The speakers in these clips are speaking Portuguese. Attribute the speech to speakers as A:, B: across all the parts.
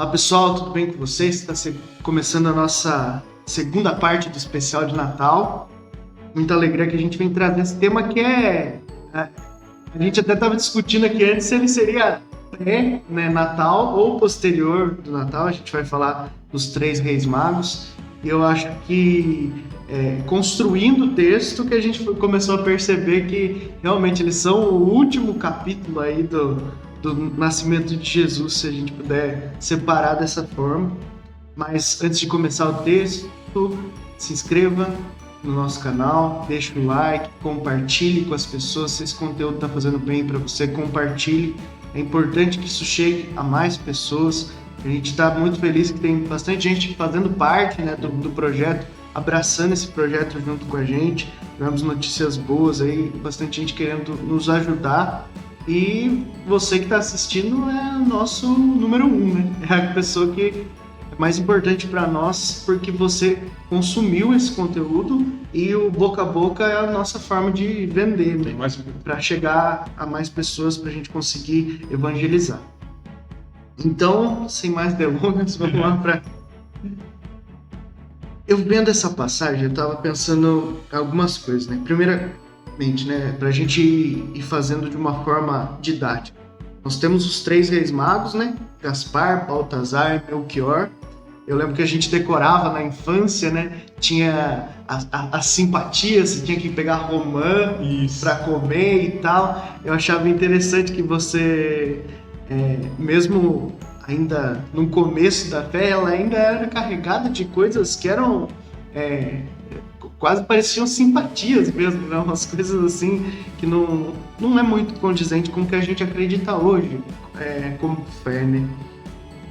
A: Olá pessoal, tudo bem com vocês? Está começando a nossa segunda parte do especial de Natal. Muita alegria que a gente vem trazer esse tema que a gente até estava discutindo aqui antes se ele seria pré-Natal ou posterior do Natal. A gente vai falar dos Três Reis Magos. E eu acho que construindo o texto que a gente começou a perceber que realmente eles são o último capítulo aí do nascimento de Jesus, se a gente puder separar dessa forma. Mas antes de começar o texto, se inscreva no nosso canal, deixe o like, compartilhe com as pessoas. Se esse conteúdo está fazendo bem para você, compartilhe. É importante que isso chegue a mais pessoas. A gente está muito feliz que tem bastante gente fazendo parte, né, do projeto, abraçando esse projeto junto com a gente. Tivemos notícias boas aí, bastante gente querendo nos ajudar. E você que está assistindo é o nosso número 1, né? É a pessoa que é mais importante para nós, porque você consumiu esse conteúdo e o boca a boca é a nossa forma de vender, né? Para chegar a mais pessoas, para a gente conseguir evangelizar. Então, sem mais delongas, vamos lá para... Eu vendo essa passagem, eu estava pensando em algumas coisas, né? Primeiramente, né, para a gente ir fazendo de uma forma didática. Nós temos os Três Reis Magos, né? Gaspar, Baltazar, Melchior. Eu lembro que a gente decorava na infância, né? Tinha a simpatia, você tinha que pegar romã para comer e tal. Eu achava interessante que você... mesmo ainda no começo da fé, ela ainda era carregada de coisas que eram quase pareciam simpatias mesmo, né? Umas coisas assim que não é muito condizente com o que a gente acredita hoje como fé, né?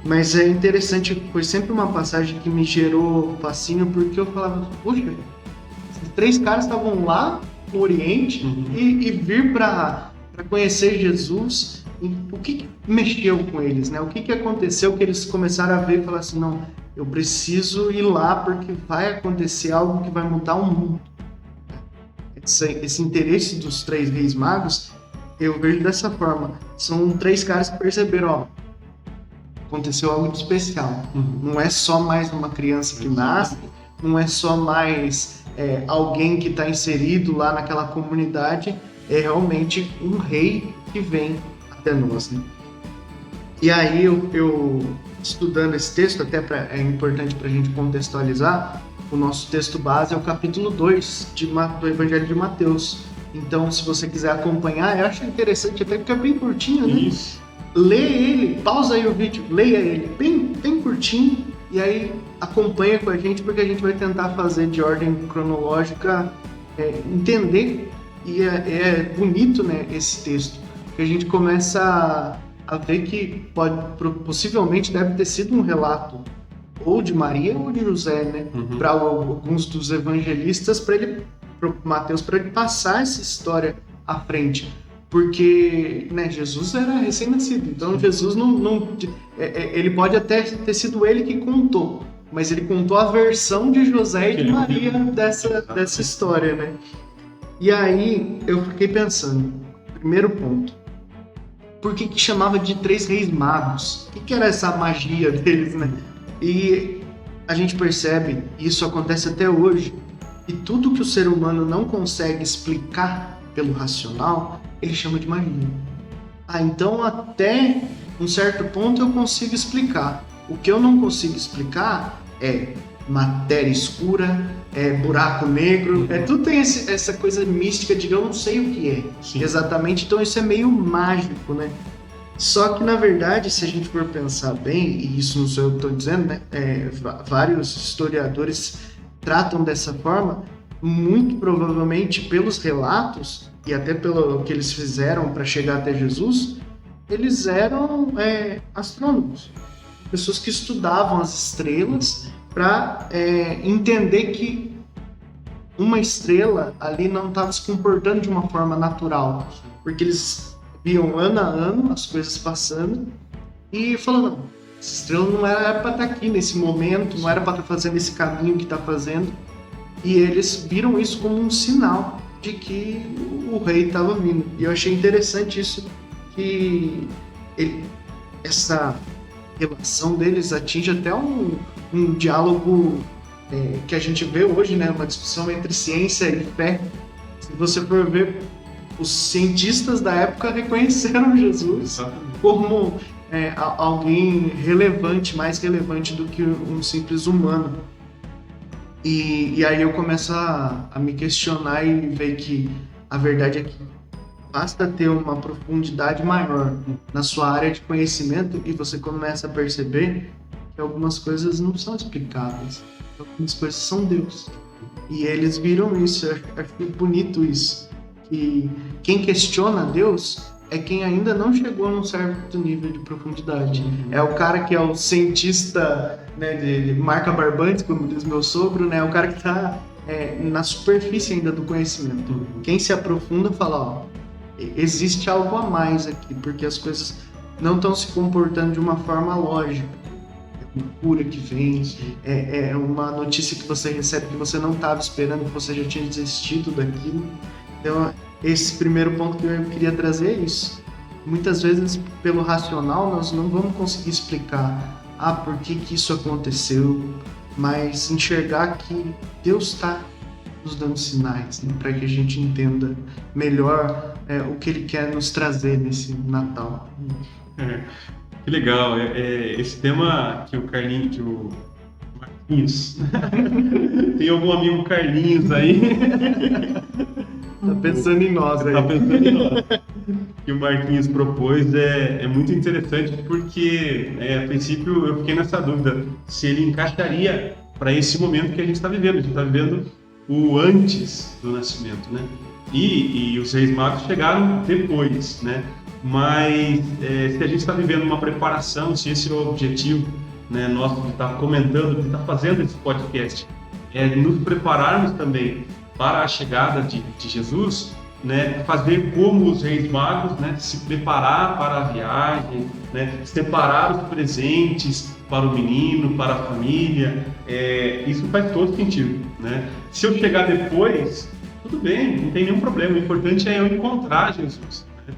A: Mas é interessante, foi sempre uma passagem que me gerou fascínio, porque eu falava, poxa, esses três caras estavam lá no Oriente e vir para conhecer Jesus. O que mexeu com eles, né? O que aconteceu que eles começaram a ver e falar assim, não, eu preciso ir lá porque vai acontecer algo que vai mudar o mundo. Esse interesse dos Três Reis Magos, eu vejo dessa forma. São três caras que perceberam, aconteceu algo de especial. Não é só mais uma criança que nasce, não é só mais alguém que está inserido lá naquela comunidade, é realmente um rei que vem até nós, né? E aí eu estudando esse texto, até é importante para a gente contextualizar, o nosso texto base é o capítulo 2 do Evangelho de Mateus. Então, se você quiser acompanhar, eu acho interessante, até porque é bem curtinho, né?
B: Isso.
A: Lê ele, pausa aí o vídeo, leia ele, bem curtinho, e aí acompanha com a gente, porque a gente vai tentar fazer de ordem cronológica, entender, e é bonito, né, esse texto, que a gente começa a ver que possivelmente deve ter sido um relato ou de Maria ou de José, né? Para alguns dos evangelistas, para Mateus, para ele passar essa história à frente, porque, né, Jesus era recém-nascido, então Jesus ele pode até ter sido ele que contou, mas ele contou a versão de José e de Maria dessa história, né? E aí eu fiquei pensando, primeiro ponto, por que chamava de Três Reis Magos? O que era essa magia deles, né? E a gente percebe, e isso acontece até hoje, que tudo que o ser humano não consegue explicar pelo racional, ele chama de magia. Então até um certo ponto eu consigo explicar. O que eu não consigo explicar é matéria escura, buraco negro, tudo tem essa coisa mística de eu não sei o que é. Sim. Exatamente, então isso é meio mágico, né? Só que na verdade, se a gente for pensar bem, e isso não sou eu que estou dizendo, né? Vários historiadores tratam dessa forma, muito provavelmente pelos relatos e até pelo que eles fizeram para chegar até Jesus, eles eram astrônomos, pessoas que estudavam as estrelas para entender que uma estrela ali não estava se comportando de uma forma natural, porque eles viam ano a ano as coisas passando e falando, não, essa estrela não era para estar aqui nesse momento, não era para estar fazendo esse caminho que está fazendo, e eles viram isso como um sinal de que o rei estava vindo. E eu achei interessante isso, que essa relação deles atinge até um diálogo que a gente vê hoje, né? Uma discussão entre ciência e fé. Se você for ver, os cientistas da época reconheceram Jesus como alguém relevante, mais relevante do que um simples humano. E aí eu começo a me questionar e ver que a verdade é que basta ter uma profundidade maior na sua área de conhecimento e você começa a perceber que algumas coisas não são explicáveis, algumas coisas são Deus. E eles viram isso, eu acho bonito isso, que quem questiona Deus é quem ainda não chegou a um certo nível de profundidade. É o cara que é o cientista, né, de marca barbante, como diz meu sogro, né, o cara que está na superfície ainda do conhecimento. Quem se aprofunda fala, ó, existe algo a mais aqui, porque as coisas não estão se comportando de uma forma lógica. É uma cura que vem, é uma notícia que você recebe que você não estava esperando, que você já tinha desistido daquilo. Então, esse primeiro ponto que eu queria trazer é isso. Muitas vezes, pelo racional, nós não vamos conseguir explicar por que isso aconteceu, mas enxergar que Deus está nos dando sinais, né, para que a gente entenda melhor o que Ele quer nos trazer nesse Natal.
B: Que legal. Esse tema que o Marquinhos... Tem algum amigo Carlinhos aí?
A: Tá pensando em nós aí.
B: Tá pensando em nós. Que o Marquinhos propôs é muito interessante porque, a princípio, eu fiquei nessa dúvida se ele encaixaria para esse momento que a gente está vivendo. A gente está vivendo o antes do nascimento, né? E os Reis Magos chegaram depois, né? Mas se a gente está vivendo uma preparação, se esse é o objetivo, né, nosso de estar comentando, de estar fazendo esse podcast, nos prepararmos também para a chegada de Jesus, né, fazer como os Reis Magos, né, se preparar para a viagem, né, separar os presentes para o menino, para a família, isso faz todo sentido, né? Se eu chegar depois, tudo bem, não tem nenhum problema, o importante é eu encontrar Jesus, né?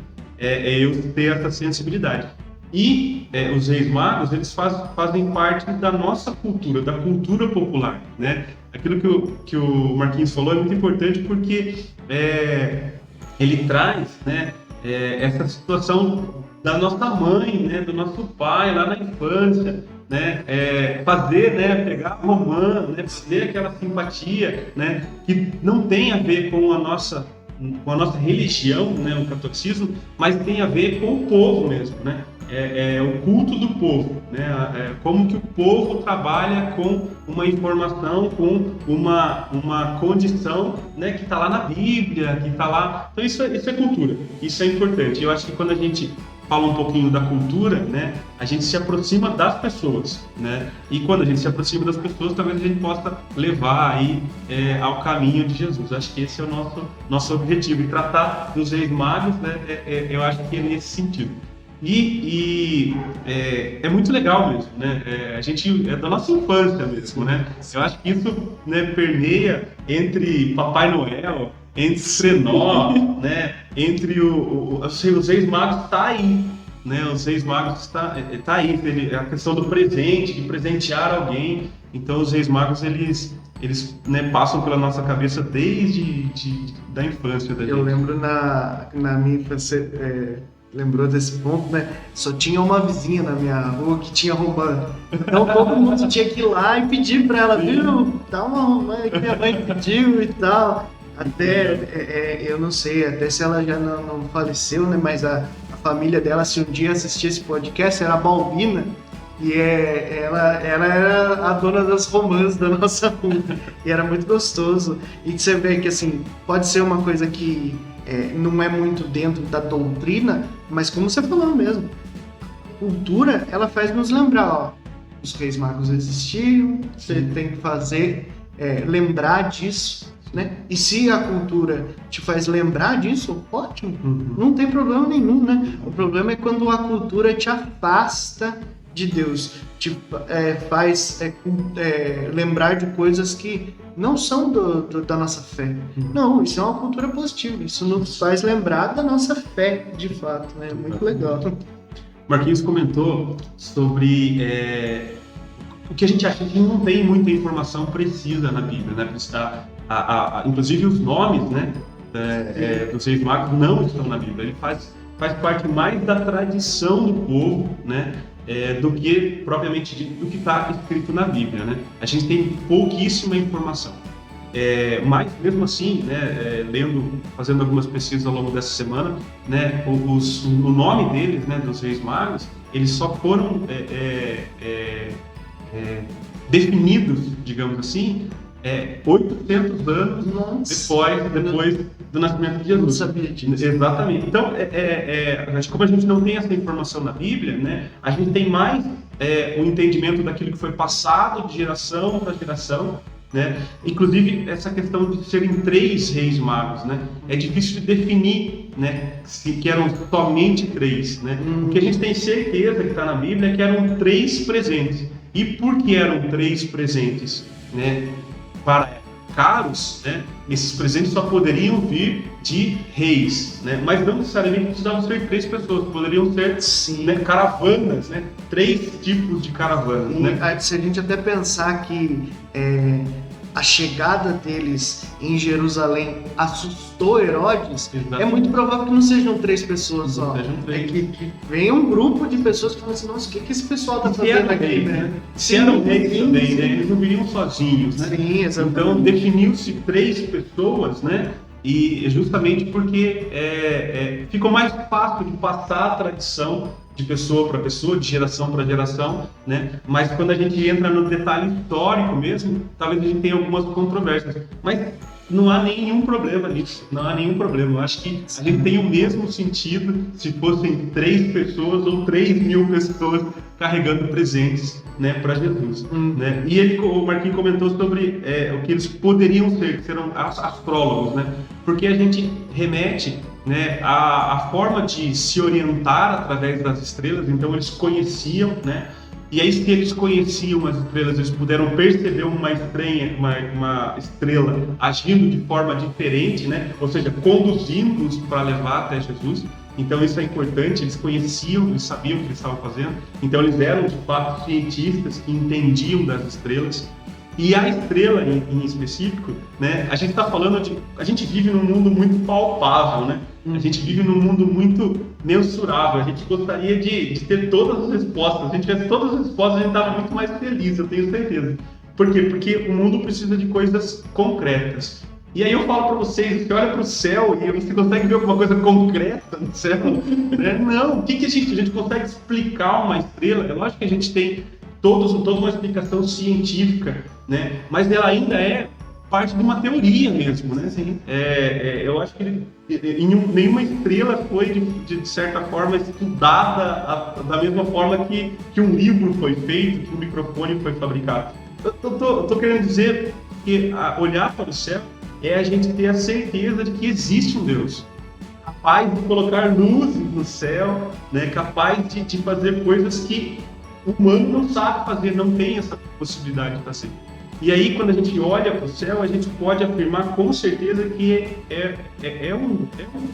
B: Eu ter essa sensibilidade. E os Reis Magos, eles fazem parte da nossa cultura, da cultura popular, né? Aquilo que o Marquinhos falou é muito importante porque ele traz, né, essa situação da nossa mãe, né, do nosso pai lá na infância, né, fazer, né, pegar a romã, né, fazer aquela simpatia, né, que não tem a ver com a nossa religião, né, o catolicismo, mas tem a ver com o povo mesmo, né? O culto do povo, né? Como que o povo trabalha com uma informação, com uma condição, né, que está lá na Bíblia, que está lá. Então isso é cultura, isso é importante. Eu acho que quando a gente fala um pouquinho da cultura, né, a gente se aproxima das pessoas, né? E quando a gente se aproxima das pessoas, talvez a gente possa levar aí ao caminho de Jesus. Acho que esse é o nosso objetivo. E tratar dos Reis Magos, né, eu acho que é nesse sentido. E é muito legal mesmo, né? A gente é da nossa infância mesmo, né? Eu acho que isso, né, permeia entre Papai Noel, entre Trenó, né? Entre os Reis Magos tá aí, né? Os Reis Magos tá aí, a questão do presente, de presentear alguém. Então os Reis Magos eles né, passam pela nossa cabeça desde da infância da gente.
A: Eu lembro na minha infância, lembrou desse ponto, né? Só tinha uma vizinha na minha rua que tinha romã. Então todo mundo tinha que ir lá e pedir pra ela, viu? Dá uma romã que minha mãe pediu e tal. Até, eu não sei, até se ela já não faleceu, né? Mas a família dela, se um dia assistir esse podcast, era a Balbina. E ela era a dona das romãs da nossa rua. E era muito gostoso. E você vê que, assim, pode ser uma coisa que não é muito dentro da doutrina, mas como você falou mesmo, a cultura, ela faz nos lembrar, ó, os Reis Magos existiam, você tem que fazer, lembrar disso, né? E se a cultura te faz lembrar disso, ótimo, não tem problema nenhum, né? O problema é quando a cultura te afasta de Deus, te faz lembrar de coisas que não são da nossa fé. Não, isso é uma cultura positiva, isso nos faz lembrar da nossa fé, de fato, né? Muito legal.
B: Marquinhos comentou sobre o que a gente acha que não tem muita informação precisa na Bíblia, né? Inclusive os nomes, né, dos reis magos não estão na Bíblia. Ele faz parte mais da tradição do povo, né, do que propriamente do que está escrito na Bíblia, né? A gente tem pouquíssima informação. Mas mesmo assim, né, fazendo algumas pesquisas ao longo dessa semana, né, o nome deles, né, dos reis magos, eles só foram definidos, digamos assim, 800 anos depois do nascimento de Jesus.
A: Não sabia disso.
B: Exatamente. Então, como a gente não tem essa informação na Bíblia, né, a gente tem mais o entendimento daquilo que foi passado de geração para geração, né? Inclusive essa questão de serem 3 reis magos, né? É difícil de definir, né, que eram somente 3, né? O que a gente tem certeza que está na Bíblia é que eram 3 presentes. E por que eram 3 presentes, né, caros, né? Esses presentes só poderiam vir de reis, né? Mas não necessariamente precisavam ser 3 pessoas, poderiam ser, né, caravanas, né? 3 tipos de caravanas, né?
A: Se a gente até pensar que a chegada deles em Jerusalém assustou Herodes,
B: Exatamente.
A: É muito provável que não sejam 3 pessoas só.
B: Sejam 3.
A: Que venha um grupo de pessoas que falam assim, nossa, o que esse pessoal está fazendo aqui, né?
B: Se eram reis também, né? Eles não viriam sozinhos, né?
A: Sim, exatamente.
B: Então definiu-se 3 pessoas, né? E justamente porque ficou mais fácil de passar a tradição de pessoa para pessoa, de geração para geração, né? Mas quando a gente entra no detalhe histórico mesmo, talvez a gente tenha algumas controvérsias. Mas não há nenhum problema nisso, não há nenhum problema. Eu acho que a gente tem o mesmo sentido se fossem 3 pessoas ou 3.000 pessoas carregando presentes, né, para Jesus, né? E o Marquinhos comentou sobre o que eles poderiam ser, que serão astrólogos, né? Porque a gente remete, né, a forma de se orientar através das estrelas. Então eles conheciam, né? E aí, se eles conheciam as estrelas, eles puderam perceber uma estrela agindo de forma diferente, né? Ou seja, conduzindo-os para levar até Jesus. Então isso é importante, eles conheciam, eles sabiam o que eles estavam fazendo. Então eles eram de fato cientistas que entendiam das estrelas. E a estrela em específico, né? A gente está falando a gente vive num mundo muito palpável, né? A gente vive num mundo muito mensurável. A gente gostaria de ter todas as respostas. Se a gente tivesse todas as respostas, a gente estava muito mais feliz, eu tenho certeza. Por quê? Porque o mundo precisa de coisas concretas. E aí eu falo para vocês, você olha para o céu e você consegue ver alguma coisa concreta no céu? Né? Não, o que a gente consegue explicar uma estrela? É lógico que a gente tem toda uma explicação científica, né? Mas ela ainda é parte de uma teoria mesmo, né? Assim, eu acho que nenhuma estrela foi, de certa forma, estudada da mesma forma que um livro foi feito, que um microfone foi fabricado. Eu tô querendo dizer que olhar para o céu é a gente ter a certeza de que existe um Deus capaz de colocar luzes no céu, né? Capaz de fazer coisas que o humano não sabe fazer, não tem essa possibilidade de fazer. E aí, quando a gente olha para o céu, a gente pode afirmar com certeza que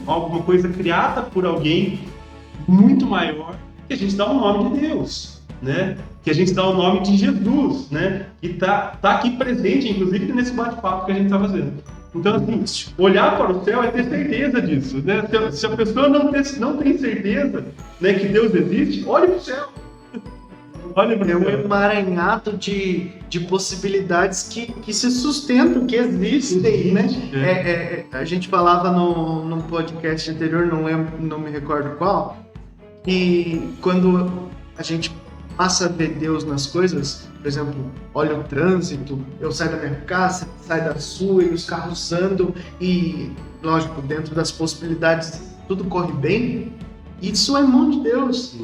B: alguma coisa criada por alguém muito maior, que a gente dá o nome de Deus, né? Que a gente dá o nome de Jesus, né? Que tá aqui presente, inclusive nesse bate-papo que a gente está fazendo. Então, assim, olhar para o céu é ter certeza disso, né? Se a pessoa não tem certeza, né, que Deus existe, olhe para o céu.
A: É um emaranhado de possibilidades que se sustentam, que existem, né? A gente falava num podcast anterior, não me recordo qual, que quando a gente passa a ver Deus nas coisas, por exemplo, olha o trânsito, eu saio da minha casa, sai da sua, e os carros andam, e, lógico, dentro das possibilidades, tudo corre bem. Isso é mão de Deus,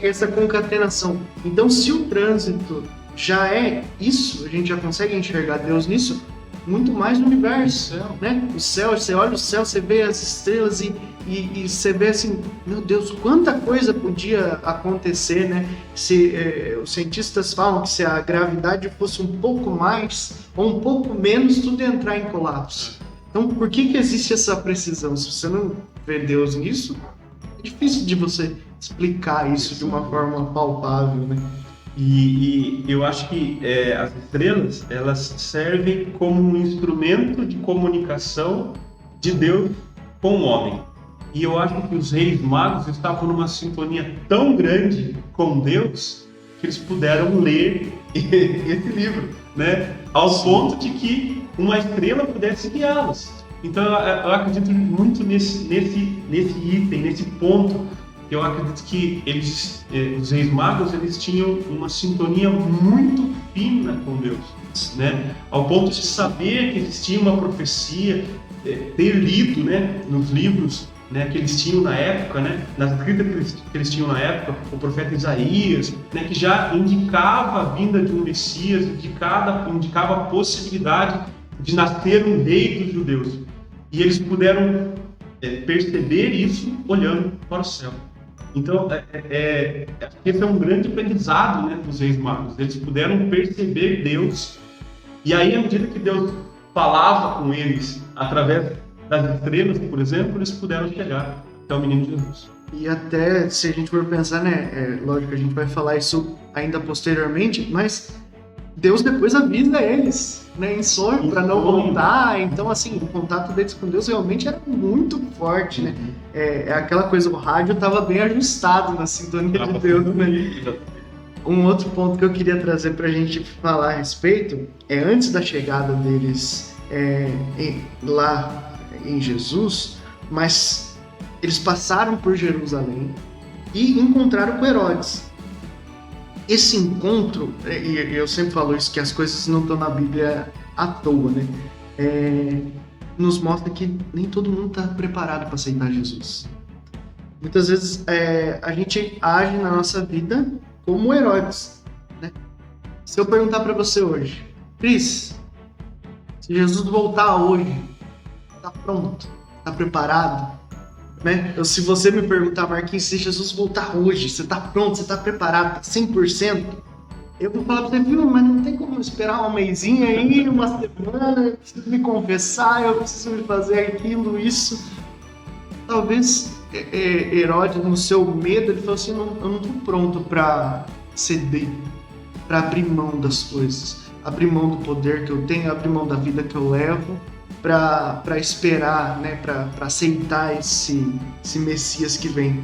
A: essa concatenação. Então, se o trânsito já é isso, a gente já consegue enxergar Deus nisso, muito mais no universo, né? O céu, você olha o céu, você vê as estrelas e você vê assim, meu Deus, quanta coisa podia acontecer, né? Se os cientistas falam que se a gravidade fosse um pouco mais ou um pouco menos, tudo ia entrar em colapso. Então, por que existe essa precisão? Se você não vê Deus nisso, é difícil de você explicar isso de uma forma palpável, né?
B: E eu acho que as estrelas, elas servem como um instrumento de comunicação de Deus com o homem. E eu acho que os reis magos estavam numa sintonia tão grande com Deus que eles puderam ler esse livro, né? Ao ponto de que uma estrela pudesse guiá-los. Então eu acredito muito nesse item, nesse ponto. Eu acredito que os reis magos, eles tinham uma sintonia muito fina com Deus, né? Ao ponto de saber que existia uma profecia, ter lido, né, nos livros, né, que eles tinham na época, né, nas escritas que eles tinham na época, o profeta Isaías, né, que já indicava a vinda de um Messias, indicava a possibilidade de nascer um rei dos judeus. E eles puderam perceber isso olhando para o céu. Então, esse é um grande aprendizado, né, dos reis magos. Eles puderam perceber Deus, e aí, à medida que Deus falava com eles através das estrelas, por exemplo, eles puderam chegar até o menino Jesus.
A: E até, se a gente for pensar, né, lógico, a gente vai falar isso ainda posteriormente, mas Deus depois avisa eles, né, em sonho, para não voltar. Então, assim, o contato deles com Deus realmente era muito forte, né? É aquela coisa, o rádio estava bem ajustado na sintonia de Deus, né? Um outro ponto que eu queria trazer para a gente falar a respeito é antes da chegada deles lá em Jesus, mas eles passaram por Jerusalém e encontraram com Herodes. Esse encontro, e eu sempre falo isso, que as coisas não estão na Bíblia à toa, né? Nos mostra que nem todo mundo está preparado para aceitar Jesus. Muitas vezes a gente age na nossa vida como Herodes, né? Se eu perguntar para você hoje, Cris, se Jesus voltar hoje, tá pronto? Tá preparado? Né? Se você me perguntar, Marquinhos, se Jesus voltar hoje, você tá pronto, você tá preparado, tá 100%? Eu vou falar pra você, viu, mas não tem como esperar um mêsinho aí, uma semana, eu preciso me confessar, eu preciso fazer aquilo, isso. Talvez Herodes, no seu medo, ele falou assim, eu não tô pronto para ceder, para abrir mão das coisas, abrir mão do poder que eu tenho, abrir mão da vida que eu levo, para esperar, né, para aceitar esse Messias que vem.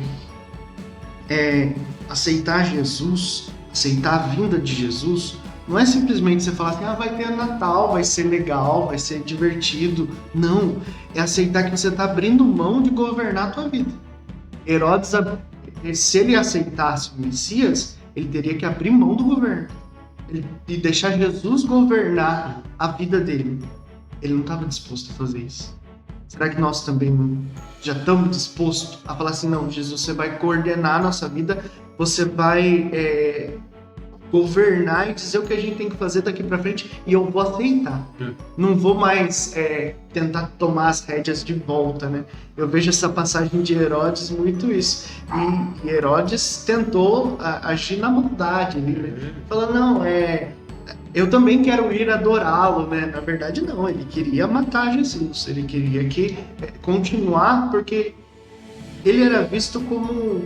A: Aceitar Jesus, aceitar a vinda de Jesus, não é simplesmente você falar assim, vai ter Natal, vai ser legal, vai ser divertido. Não, é aceitar que você está abrindo mão de governar a tua vida. Herodes, se ele aceitasse o Messias, ele teria que abrir mão do governo e deixar Jesus governar a vida dele. Ele não estava disposto a fazer isso. Será que nós também já estamos dispostos a falar assim, não, Jesus, você vai coordenar a nossa vida, você vai governar e dizer o que a gente tem que fazer daqui para frente e eu vou aceitar. Não vou mais tentar tomar as rédeas de volta, né? Eu vejo essa passagem de Herodes muito isso. E Herodes tentou agir na maldade ali, né? Falando, não, eu também quero ir adorá-lo, né? Na verdade, não. Ele queria matar Jesus. Ele queria continuar, porque ele era visto como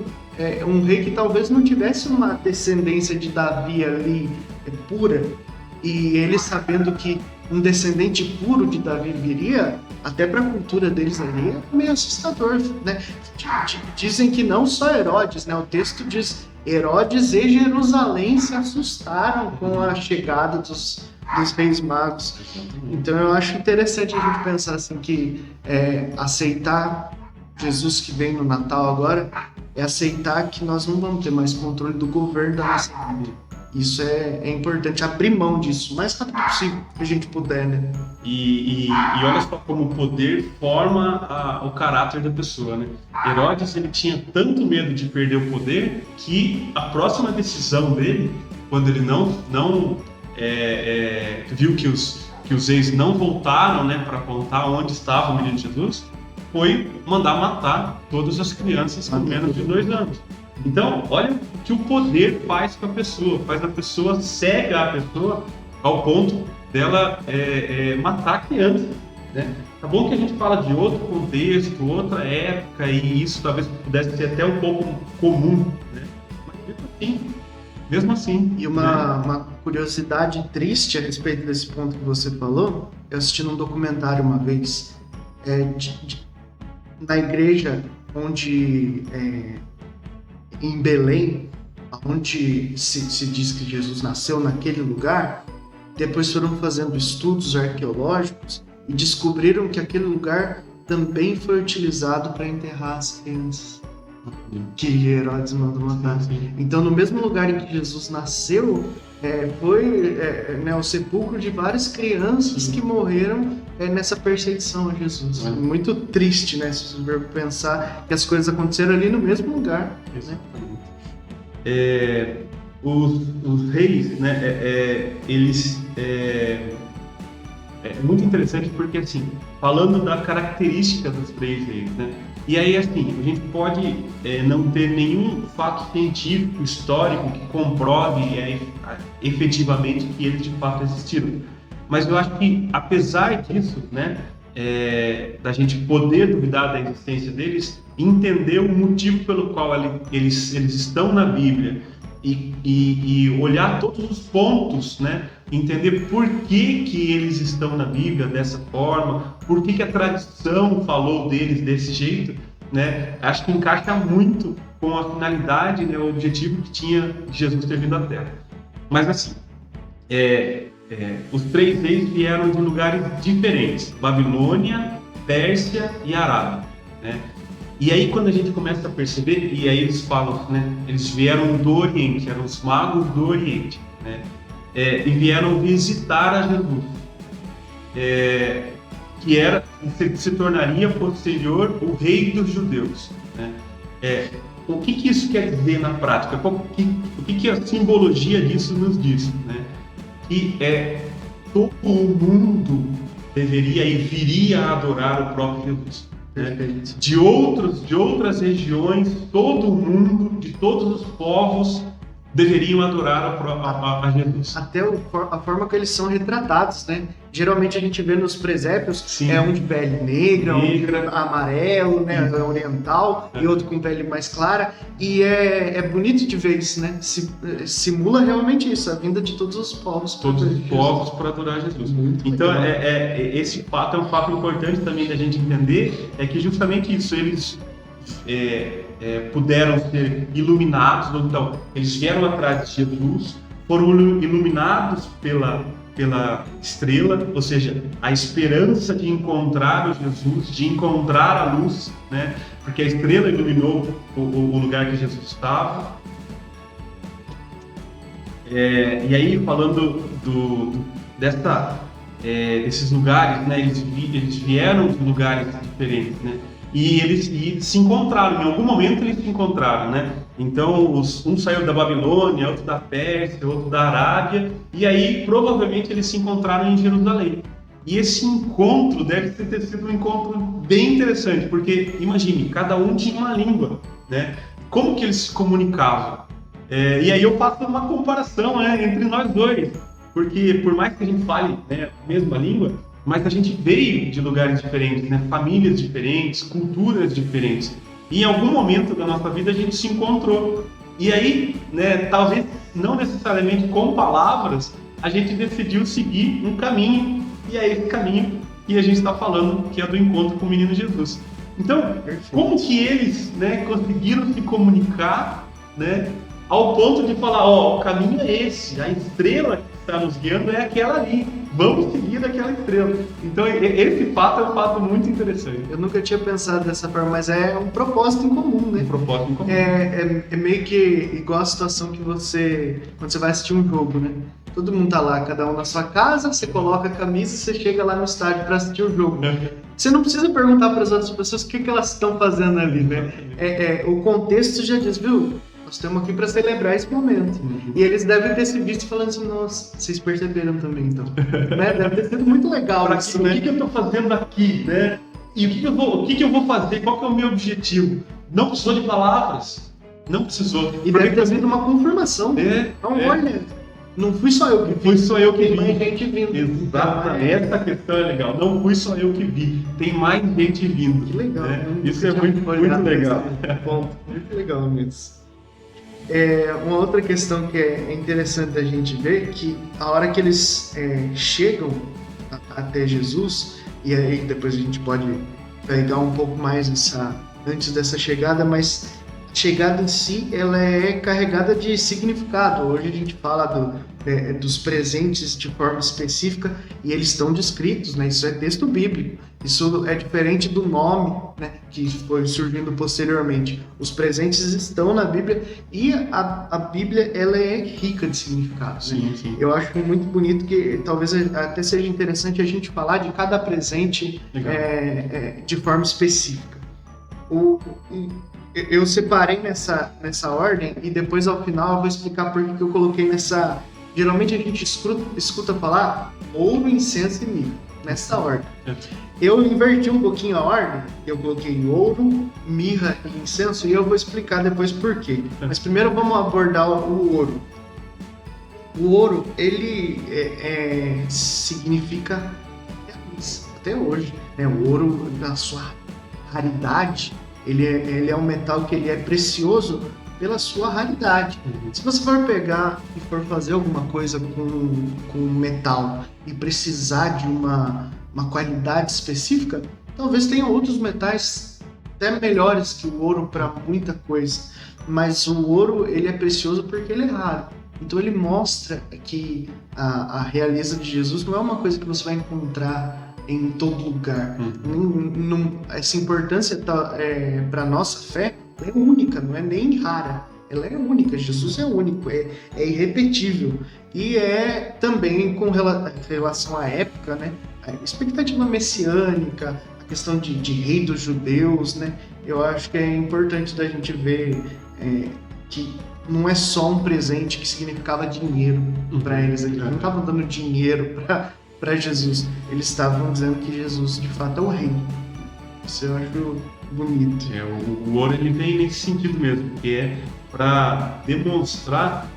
A: um rei que talvez não tivesse uma descendência de Davi ali pura. E ele sabendo que um descendente puro de Davi viria, até para a cultura deles ali, é meio assustador, né? Dizem que não só Herodes, né? O texto diz... Herodes e Jerusalém se assustaram com a chegada dos reis magos. Então eu acho interessante a gente pensar assim que aceitar Jesus que vem no Natal agora é aceitar que nós não vamos ter mais controle do governo da nossa vida. Isso é importante, abrir mão disso o mais rápido possível que a gente puder, né?
B: E olha só como o poder forma o caráter da pessoa, né? Herodes, ele tinha tanto medo de perder o poder que a próxima decisão dele, quando ele não viu que os reis não voltaram, né, para contar onde estava o menino Jesus, foi mandar matar todas as crianças com menos de 2 anos. Então, olha o que o poder faz com a pessoa, faz a pessoa cega a pessoa ao ponto dela matar a criança, né? Tá bom que a gente fala de outro contexto, outra época, e isso talvez pudesse ser até um pouco comum, né? Mas mesmo assim.
A: E
B: né?
A: uma curiosidade triste a respeito desse ponto que você falou, eu assisti num documentário uma vez, na igreja onde, em Belém, onde se diz que Jesus nasceu naquele lugar, depois foram fazendo estudos arqueológicos e descobriram que aquele lugar também foi utilizado para enterrar as crianças que Herodes mandou matar. Então, no mesmo lugar em que Jesus nasceu, foi o sepulcro de várias crianças que morreram nessa perseguição a Jesus. Muito triste, né? Se você for pensar que as coisas aconteceram ali no mesmo lugar.
B: Né? Os reis, né? Eles é muito interessante porque, assim, falando da característica dos três reis, né? E aí, assim, a gente pode não ter nenhum fato científico, histórico, que comprove efetivamente que eles de fato existiram. Mas eu acho que, apesar disso, né, da gente poder duvidar da existência deles, entender o motivo pelo qual eles estão na Bíblia e olhar todos os pontos, né, entender por que eles estão na Bíblia dessa forma, por que a tradição falou deles desse jeito, né, acho que encaixa muito com a finalidade, né, o objetivo que tinha Jesus ter vindo à Terra. Mas assim, os três reis vieram de lugares diferentes: Babilônia, Pérsia e Arábia, né? E aí quando a gente começa a perceber, e aí eles falam, né, eles vieram do Oriente, eram os magos do Oriente, né? E vieram visitar a Jesus, que se tornaria posterior o rei dos judeus, né? O que isso quer dizer na prática? O que a simbologia disso nos diz, né? Que todo mundo deveria e viria a adorar o próprio Jesus. Né? De outras regiões, todo mundo, de todos os povos, deveriam adorar a Jesus.
A: Até a forma que eles são retratados, né? Geralmente a gente vê nos presépios,
B: Sim.
A: Um de pele negra, um amarelo, né? Oriental, e outro com pele mais clara. E é bonito de ver isso, né? Simula realmente isso, a vinda de todos os povos.
B: Todos os povos para adorar Jesus.
A: Muito
B: então,
A: legal.
B: Esse fato é um fato importante também da gente entender, que justamente isso, eles puderam ser iluminados, então, eles vieram atrás de Jesus, foram iluminados pela estrela, ou seja, a esperança de encontrar o Jesus, de encontrar a luz, né? Porque a estrela iluminou o lugar que Jesus estava. E aí, falando desses lugares, né? Eles vieram de lugares diferentes, né? E eles se encontraram, em algum momento eles se encontraram, né? Então, um saiu da Babilônia, outro da Pérsia, outro da Arábia, e aí provavelmente eles se encontraram em Jerusalém. E esse encontro deve ter sido um encontro bem interessante, porque imagine, cada um tinha uma língua, né? Como que eles se comunicavam? E aí eu faço uma comparação, entre nós dois, porque por mais que a gente fale, né, a mesma língua, mas a gente veio de lugares diferentes, né? Famílias diferentes, culturas diferentes. E em algum momento da nossa vida a gente se encontrou. E aí, né, talvez não necessariamente com palavras, a gente decidiu seguir um caminho. E é esse caminho que a gente está falando, que é do encontro com o menino Jesus. Então, como que eles, né, conseguiram se comunicar, né, ao ponto de falar, o caminho é esse, a estrela que está nos guiando é aquela ali. Vamos seguir aquela estrela. Então, esse fato é um fato muito interessante.
A: Eu nunca tinha pensado dessa forma, mas é um propósito em comum, né?
B: Um propósito em comum.
A: É meio que igual a situação que quando você vai assistir um jogo, né? Todo mundo tá lá, cada um na sua casa, você coloca a camisa e você chega lá no estádio para assistir o jogo. Você não precisa perguntar para as outras pessoas o que elas estão fazendo ali, né? O contexto já diz, viu? Nós estamos aqui para celebrar esse momento. E eles devem ter se visto falando assim, nossa, vocês perceberam também, então. Né? Deve ter sido muito legal isso, né?
B: O que eu estou fazendo aqui, né? E o que eu vou fazer? Qual que é o meu objetivo? Não precisou de palavras. Não precisou.
A: E deve ter sido uma confirmação. Então, olha, Não fui só eu que vi.
B: Fui só eu que
A: tem
B: vi.
A: mais gente vindo.
B: Exatamente. Essa questão é legal. Não fui só eu que vi. Tem mais gente vindo.
A: Que legal.
B: Né?
A: Né?
B: Isso é muito legal.
A: Ponto. Muito legal mesmo. Uma outra questão que é interessante a gente ver que a hora que eles chegam até Jesus, e aí depois a gente pode pegar um pouco mais antes dessa chegada, mas a chegada em si ela é carregada de significado. Hoje a gente fala dos presentes de forma específica e eles estão descritos, né? Isso é texto bíblico. Isso é diferente do nome, né, que foi surgindo posteriormente. Os presentes estão na Bíblia e a Bíblia ela é rica de significados.
B: Sim, sim.
A: Eu acho muito bonito que talvez até seja interessante a gente falar de cada presente de forma específica. Eu separei nessa ordem e depois ao final eu vou explicar por que eu coloquei nessa... Geralmente a gente escuta falar ouro, incenso e mirra, nessa ordem. Eu inverti um pouquinho a ordem, eu coloquei ouro, mirra e incenso e eu vou explicar depois por quê. Mas primeiro vamos abordar o ouro. O ouro, ele significa até hoje, né? O ouro, na sua raridade, ele é um metal que ele é precioso pela sua raridade. Se você for pegar e for fazer alguma coisa com metal e precisar de uma qualidade específica, talvez tenha outros metais até melhores que o ouro para muita coisa. Mas o ouro ele é precioso porque ele é raro. Então ele mostra que a realeza de Jesus não é uma coisa que você vai encontrar em todo lugar. Essa importância para a nossa fé é única, não é nem rara. Ela é única, Jesus é único, é irrepetível. E é também com relação à época, né? A expectativa messiânica, a questão de rei dos judeus, né? Eu acho que é importante da gente ver que não é só um presente que significava dinheiro para eles. Eles não estavam dando dinheiro para Jesus. Eles estavam dizendo que Jesus de fato é o rei. Isso eu acho bonito.
B: O ouro ele vem nesse sentido mesmo, que é para demonstrar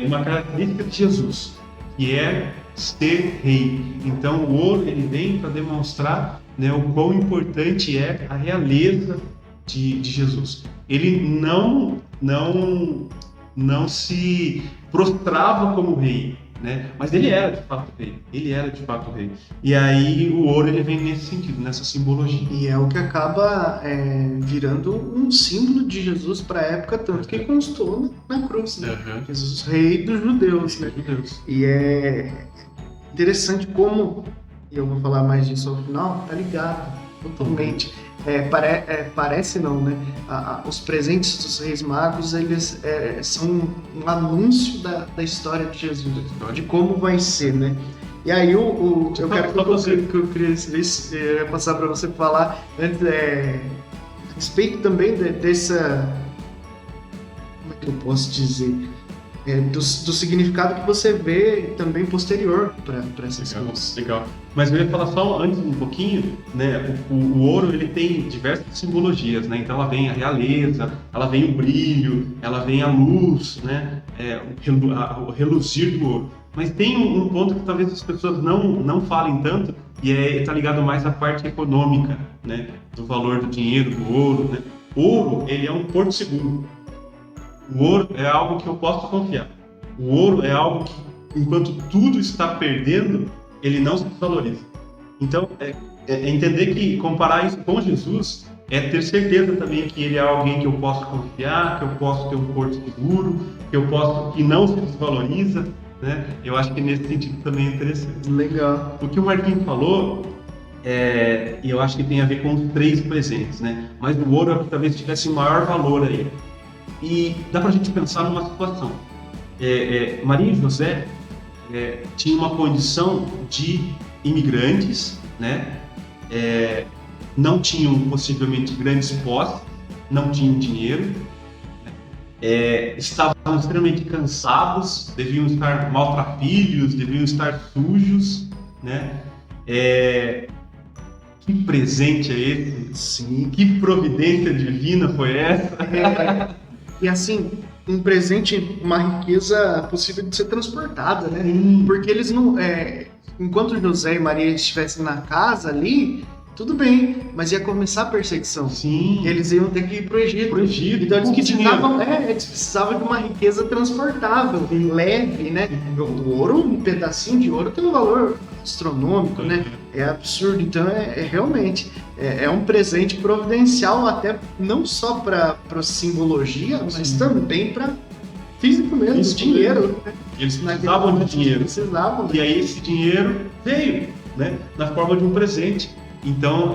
B: uma característica de Jesus, que é ser rei. Então o ouro ele vem para demonstrar, né, o quão importante é a realeza de Jesus. Ele não se prostrava como rei, né? Mas ele era de fato rei. E aí o ouro ele vem nesse sentido, nessa simbologia.
A: E é o que acaba virando um símbolo de Jesus para a época, tanto que constou na cruz, né? Jesus, rei dos judeus, né? E é interessante como, e eu vou falar mais disso ao final, tá ligado totalmente. Parece não, né? Os presentes dos Reis Magos, eles são um anúncio da história de Jesus, de como vai ser, né? E aí eu quero que eu queria passar para você falar antes, a respeito também dessa, como é que eu posso dizer? Do significado que você vê também posterior para essas coisas.
B: Legal. Mas eu ia falar só antes um pouquinho, né? O ouro ele tem diversas simbologias, né? Então ela vem a realeza, ela vem o brilho, ela vem a luz, né? O reluzir do ouro. Mas tem um ponto que talvez as pessoas não falem tanto e está ligado mais à parte econômica, né? Do valor do dinheiro, do ouro, né? O ouro ele é um porto seguro. O ouro é algo que eu posso confiar. O ouro é algo que, enquanto tudo está perdendo, ele não se desvaloriza. Então, entender que comparar isso com Jesus é ter certeza também que ele é alguém que eu posso confiar, que eu posso ter um porto seguro, que não se desvaloriza, né? Eu acho que nesse sentido também é interessante.
A: Legal.
B: O que o Marquinhos falou, e eu acho que tem a ver com os 3 presentes, né? Mas o ouro é o que talvez tivesse o maior valor aí. E dá pra gente pensar numa situação. Maria e José tinham uma condição de imigrantes, né? Não tinham possivelmente grandes posses, não tinham dinheiro, né? Estavam extremamente cansados, deviam estar maltrapilhos, deviam estar sujos, né? Que presente é esse?
A: Sim.
B: Que providência divina foi essa?
A: E assim, um presente, uma riqueza possível de ser transportada, né? Porque eles não... enquanto José e Maria estivessem na casa ali, tudo bem, mas ia começar a perseguição.
B: Sim.
A: Eles iam ter que ir pro Egito. Então eles precisavam de uma riqueza transportável, leve, né? O ouro, um pedacinho de ouro tem um valor astronômico, né? É absurdo. Então realmente um presente providencial, até não só para simbologia, mas também para físico mesmo, dinheiro. Né?
B: Eles precisavam de dinheiro.
A: E
B: aí esse dinheiro veio, né? Na forma de um presente. Então,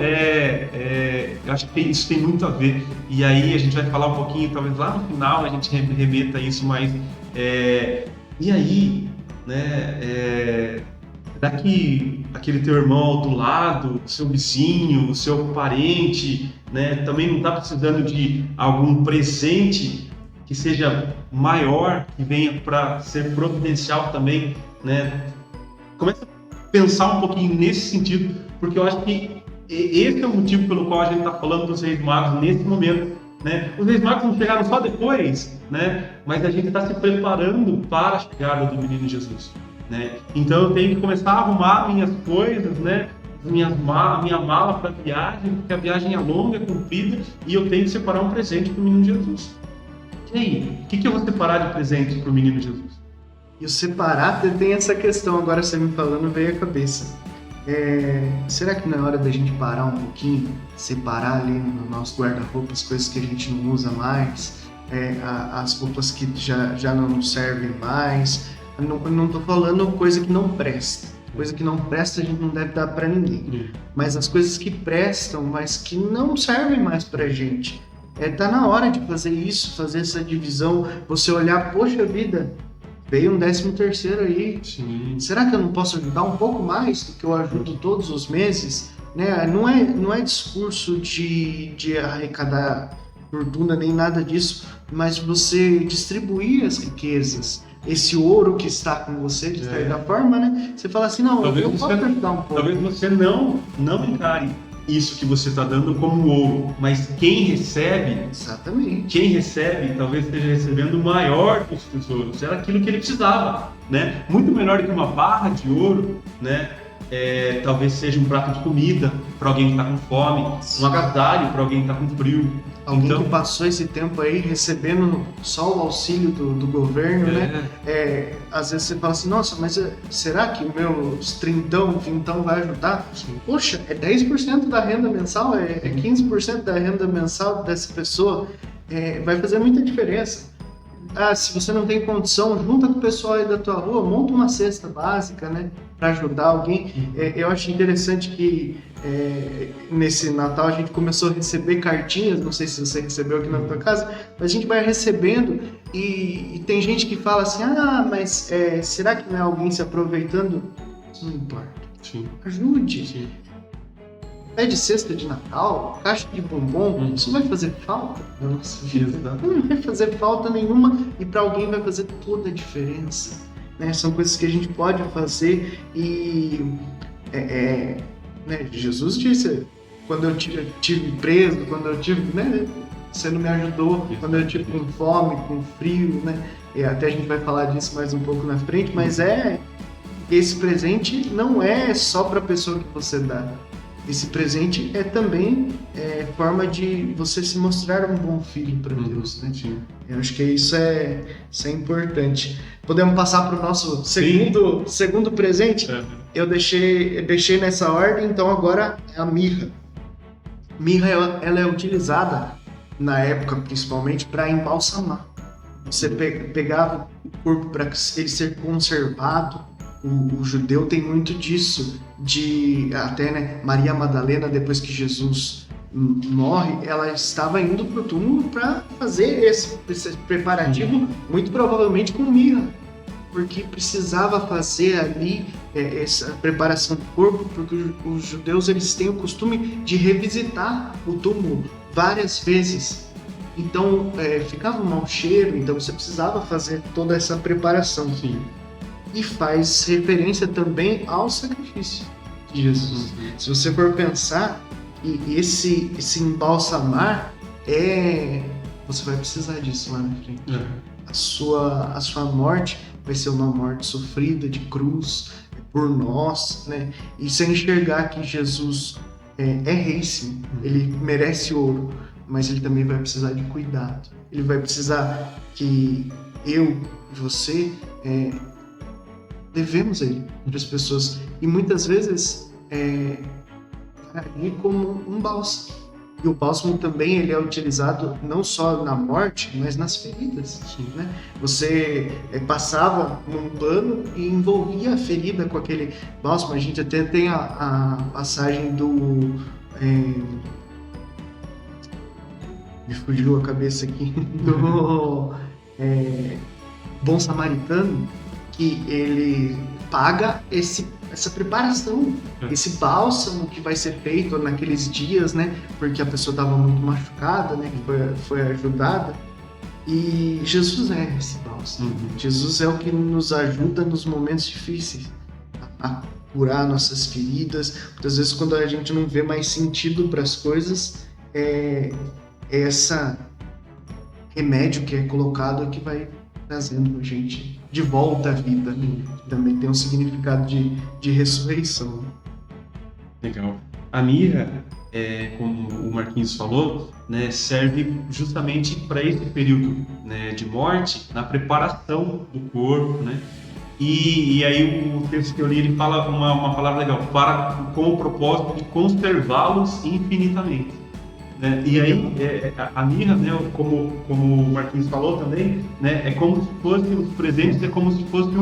B: eu acho que isso tem muito a ver. E aí a gente vai falar um pouquinho, talvez lá no final a gente remeta a isso, mas... e aí, né? Será que aquele teu irmão do lado, seu vizinho, seu parente, né? Também não está precisando de algum presente que seja maior, que venha para ser providencial também, né? Começa a pensar um pouquinho nesse sentido, porque eu acho que esse é o motivo pelo qual a gente está falando dos Reis Magos nesse momento, né? Os Reis Magos não chegaram só depois, né? Mas a gente está se preparando para a chegada do menino Jesus, né? Então eu tenho que começar a arrumar minhas coisas, né? Minha mala para a viagem, porque a viagem é longa, é comprida, e eu tenho que separar um presente para o menino Jesus. E aí, o que eu vou separar de presente para o menino Jesus?
A: E o separar tem essa questão, agora você me falando veio à cabeça. Será que não é hora da gente parar um pouquinho, separar ali no nosso guarda-roupa as coisas que a gente não usa mais, as roupas que já não nos servem mais? Não estou falando coisa que não presta. Coisa que não presta a gente não deve dar para ninguém. Mas as coisas que prestam, mas que não servem mais pra gente. Tá na hora de fazer isso, fazer essa divisão, você olhar, poxa vida, veio um 13º aí.
B: Sim.
A: Será que eu não posso ajudar um pouco mais do que eu ajudo todos os meses? Né? Não é discurso de arrecadar fortuna nem nada disso, mas você distribuir as riquezas, esse ouro que está com você, de certa forma, né? Você fala assim, não, eu posso ajudar um pouco.
B: Talvez você não encare isso que você está dando como ouro, mas quem recebe...
A: Exatamente.
B: Quem recebe talvez esteja recebendo o maior dos tesouros, era aquilo que ele precisava, né? Muito melhor do que uma barra de ouro, né? Talvez seja um prato de comida para alguém que está com fome, um agasalho para alguém que está com frio.
A: Alguém que passou esse tempo aí recebendo só o auxílio do governo, né? Às vezes você fala assim, nossa, mas será que o meu vintão vai ajudar?
B: Sim.
A: Poxa, é 10% da renda mensal, é 15% da renda mensal dessa pessoa, vai fazer muita diferença. Se você não tem condição, junta com o pessoal aí da tua rua, monta uma cesta básica, né, para ajudar alguém. Eu acho interessante que nesse Natal a gente começou a receber cartinhas, não sei se você recebeu aqui na tua casa, mas a gente vai recebendo e tem gente que fala assim, mas será que não é alguém se aproveitando? Isso não importa.
B: Sim.
A: Ajude.
B: Sim.
A: Pede cesta de Natal, caixa de bombom, isso vai fazer falta na nossa vida? Não vai fazer falta nenhuma e para alguém vai fazer toda a diferença. Né? São coisas que a gente pode fazer e né? Jesus disse, quando eu tive preso, quando eu tive, né? Você não me ajudou, quando eu tive com fome, com frio, né? E até a gente vai falar disso mais um pouco na frente, mas esse presente não é só para a pessoa que você dá. Esse presente é também forma de você se mostrar um bom filho para Deus, né? Eu acho que isso é importante. Podemos passar para o nosso segundo presente? Eu deixei nessa ordem, então agora é a mirra. Mirra, ela é utilizada na época, principalmente, para embalsamar. Você pegava o corpo para ele ser conservado. O judeu tem muito disso, até, né, Maria Madalena, depois que Jesus morre, ela estava indo para o túmulo para fazer esse preparativo, muito provavelmente com mirra, porque precisava fazer ali essa preparação do corpo, porque os judeus eles têm o costume de revisitar o túmulo várias vezes. Então ficava um mau cheiro, então você precisava fazer toda essa preparação.
B: Sim.
A: E faz referência também ao sacrifício de Jesus. Se você for pensar, esse embalsamar você vai precisar disso lá na frente. A sua morte vai ser uma morte sofrida de cruz por nós, né? E você enxergar que Jesus é rei, sim, ele merece ouro, mas ele também vai precisar de cuidado. Ele vai precisar que eu e você devemos a ele para as pessoas. E muitas vezes agir como um bálsamo. E o bálsamo também ele é utilizado não só na morte, mas nas feridas. Né? Você passava num pano e envolvia a ferida com aquele bálsamo. A gente até tem a passagem do... me fugiu a cabeça aqui. Do Bom Samaritano, que ele paga essa preparação, esse bálsamo que vai ser feito naqueles dias, né? Porque a pessoa estava muito machucada, né? Que foi ajudada. E Jesus é esse bálsamo. Jesus é o que nos ajuda nos momentos difíceis a curar nossas feridas. Muitas vezes, quando a gente não vê mais sentido para as coisas, é essa remédio que é colocado que vai trazendo a gente de volta à vida. Também tem um significado de ressurreição.
B: Legal. A mirra, como o Marquinhos falou, né, serve justamente para esse período, né, de morte, na preparação do corpo, né? E aí o texto que eu li, ele fala uma palavra legal, com o propósito de conservá-los infinitamente. Né? E aí, a mirra, né, como o Marquinhos falou também, né, é como se fosse, os presentes é como se fosse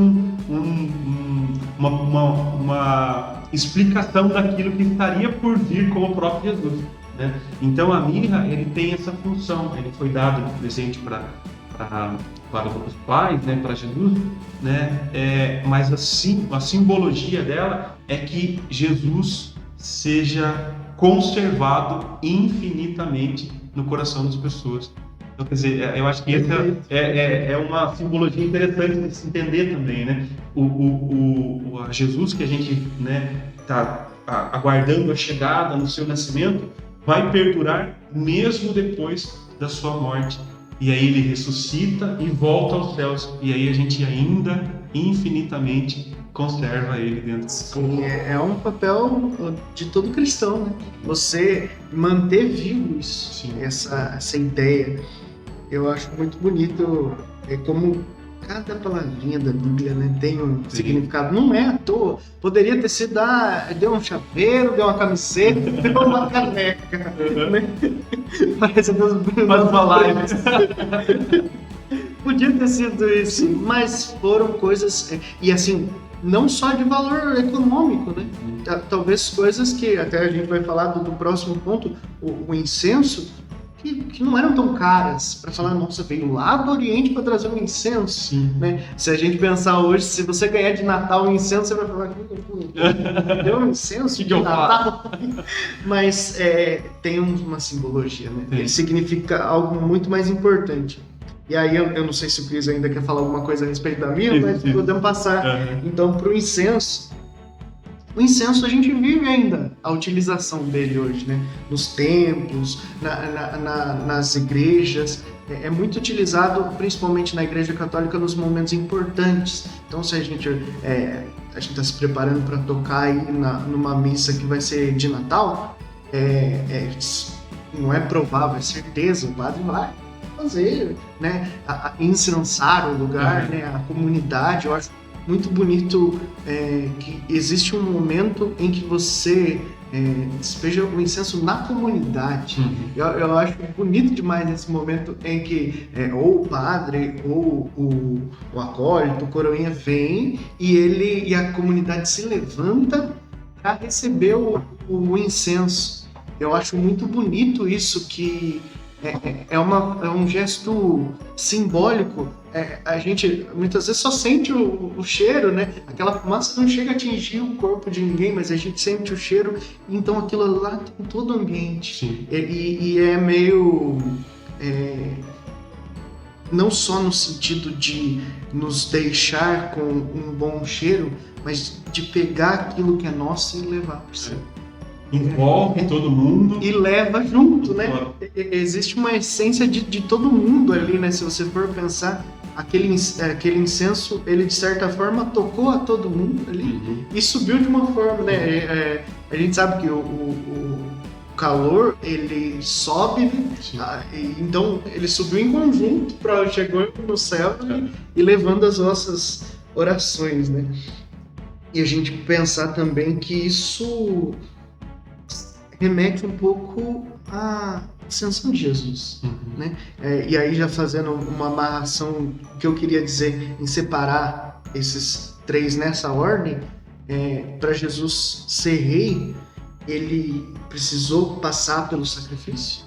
B: uma explicação daquilo que estaria por vir com o próprio Jesus. Né? Então a mirra, ele tem essa função, ele foi dado de presente para os pais, né, para Jesus, né? Mas assim, a simbologia dela é que Jesus seja conservado infinitamente no coração das pessoas. Então, quer dizer, eu acho que essa é uma simbologia interessante de se entender também, né? O Jesus que a gente, né, tá aguardando a chegada no seu nascimento vai perdurar mesmo depois da sua morte. E aí ele ressuscita e volta aos céus. E aí a gente ainda infinitamente conserva ele dentro.
A: Sim, é um papel de todo cristão, né? Você manter vivo isso, essa ideia. Eu acho muito bonito como cada palavrinha da Bíblia, né, tem um significado. Não é à toa. Poderia ter sido, deu um chaveiro, deu uma camiseta, deu uma caneca. Né? Parece umas lives. Podia ter sido isso, mas foram coisas... E assim, não só de valor econômico, né? Talvez coisas que, até a gente vai falar do próximo ponto, o incenso, que não eram tão caras, para falar, nossa, veio lá do Oriente para trazer um incenso, né? Se a gente pensar hoje, se você ganhar de Natal um incenso, você vai falar, deu um incenso de Natal? Mas tem uma simbologia, né? Ele significa algo muito mais importante. E aí eu não sei se o Cris ainda quer falar alguma coisa a respeito da minha, mas podemos passar então para o incenso. O incenso a gente vive ainda a utilização dele hoje, né? Nos templos, nas igrejas. É muito utilizado, principalmente na Igreja Católica, nos momentos importantes. Então, se a gente está se preparando para tocar aí numa missa que vai ser de Natal, não é provável, é certeza, o padre vai fazer, né? Incensar o lugar, né? A comunidade. Eu acho muito bonito que existe um momento em que você despeja o incenso na comunidade. Eu acho bonito demais esse momento em que ou o padre ou o acólito, o coroinha vem e a comunidade se levanta para receber o incenso. Eu acho muito bonito isso, que é um gesto simbólico. A gente muitas vezes só sente o cheiro, né? Aquela fumaça não chega a atingir o corpo de ninguém, mas a gente sente o cheiro, então aquilo lá tem todo o ambiente. E é meio... não só no sentido de nos deixar com um bom cheiro, mas de pegar aquilo que é nosso e levar para o céu.
B: envolve todo mundo.
A: E leva junto, né?
B: Claro.
A: Existe uma essência de todo mundo ali, né? Se você for pensar, aquele incenso, ele de certa forma tocou a todo mundo ali e subiu de uma forma, né? A gente sabe que o calor, ele sobe, né? Então ele subiu em conjunto, chegou no céu e levando as nossas orações, né? E a gente pensar também que isso remete um pouco à ascensão de Jesus, né? E aí já fazendo uma amarração que eu queria dizer em separar esses três nessa ordem, para Jesus ser rei, ele precisou passar pelo sacrifício.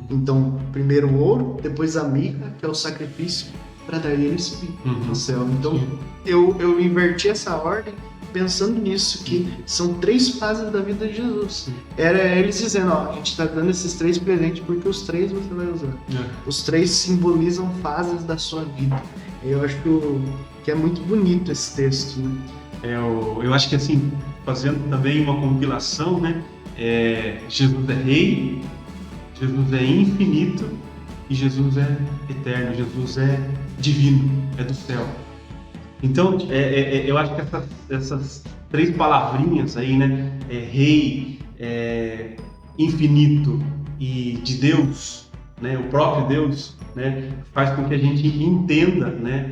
A: Então, primeiro o ouro, depois a mirra, que é o sacrifício, para daí ele subir no céu. Então, eu inverti essa ordem pensando nisso, que são três fases da vida de Jesus. Era eles dizendo, ó, a gente está dando esses três presentes porque os três você vai usar. Os três simbolizam fases da sua vida. Eu acho que é muito bonito esse texto, né?
B: Eu acho que assim, fazendo também uma compilação, né? Jesus é rei, Jesus é infinito e Jesus é eterno, Jesus é divino, é do céu. Então, eu acho que essas três palavrinhas aí, né? Rei, infinito e de Deus, né? O próprio Deus, né? Faz com que a gente entenda, né?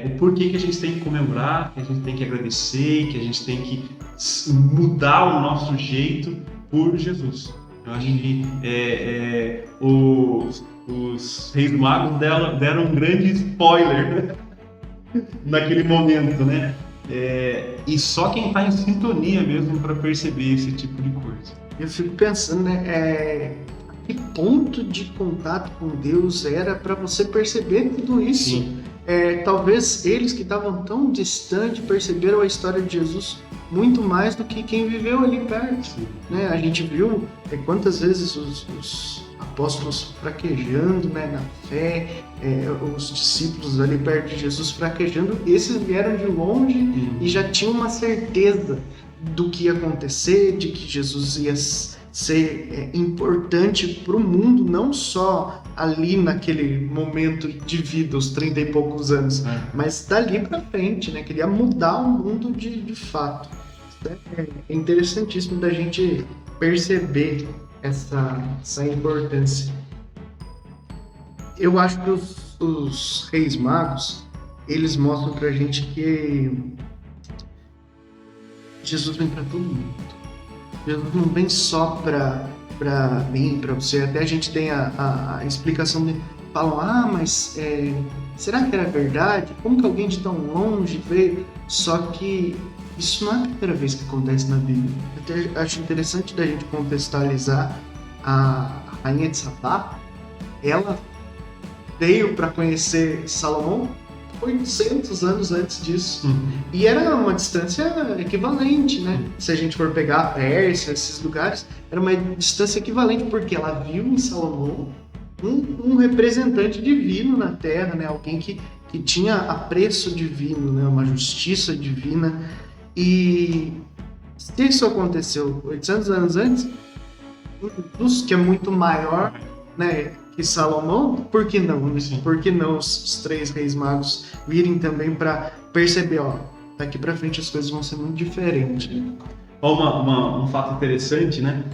B: O porquê que a gente tem que comemorar, que a gente tem que agradecer, que a gente tem que mudar o nosso jeito por Jesus. Eu acho que os Reis Magos deram um grande spoiler, né? Naquele momento, né? E só quem está em sintonia mesmo para perceber esse tipo de coisa.
A: Eu fico pensando, né? Que ponto de contato com Deus era para você perceber tudo isso?
B: Sim.
A: Talvez eles que estavam tão distantes perceberam a história de Jesus muito mais do que quem viveu ali perto, né? A gente viu quantas vezes os apóstolos fraquejando, né, na fé, os discípulos ali perto de Jesus fraquejando, esses vieram de longe e já tinham uma certeza do que ia acontecer, de que Jesus ia ser importante para o mundo, não só ali naquele momento de vida, os 30 e poucos anos, mas dali para frente, né, que ele ia mudar o mundo de fato. É interessantíssimo da gente perceber essa importância. Eu acho que os Reis Magos, eles mostram pra gente que Jesus vem para todo mundo. Jesus não vem só para mim, para você. Até a gente tem a explicação de falam, mas será que era verdade? Como que alguém de tão longe veio? Só que isso não é a primeira vez que acontece na Bíblia. Eu até acho interessante da gente contextualizar a rainha de Sabá. Ela veio para conhecer Salomão 800 anos antes disso. E era uma distância equivalente, né? Se a gente for pegar a Pérsia, esses lugares, era uma distância equivalente, porque ela viu em Salomão um representante divino na Terra, né? Alguém que tinha apreço divino, né? Uma justiça divina. E se isso aconteceu 800 anos antes, Jesus, que é muito maior, né, que Salomão, por que não? Por que não os três reis magos virem também para perceber, daqui para frente as coisas vão ser muito diferentes.
B: Um fato interessante, né?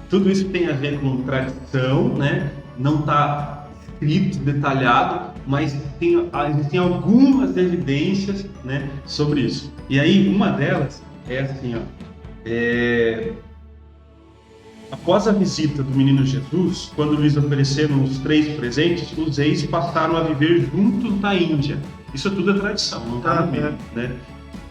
B: Tudo isso tem a ver com tradição, né? Não está escrito, detalhado, mas existem algumas evidências, né, sobre isso. E aí, uma delas é assim, após a visita do menino Jesus, quando lhes ofereceram os três presentes, os reis passaram a viver juntos na Índia. Isso tudo é tradição, não está no meio, né?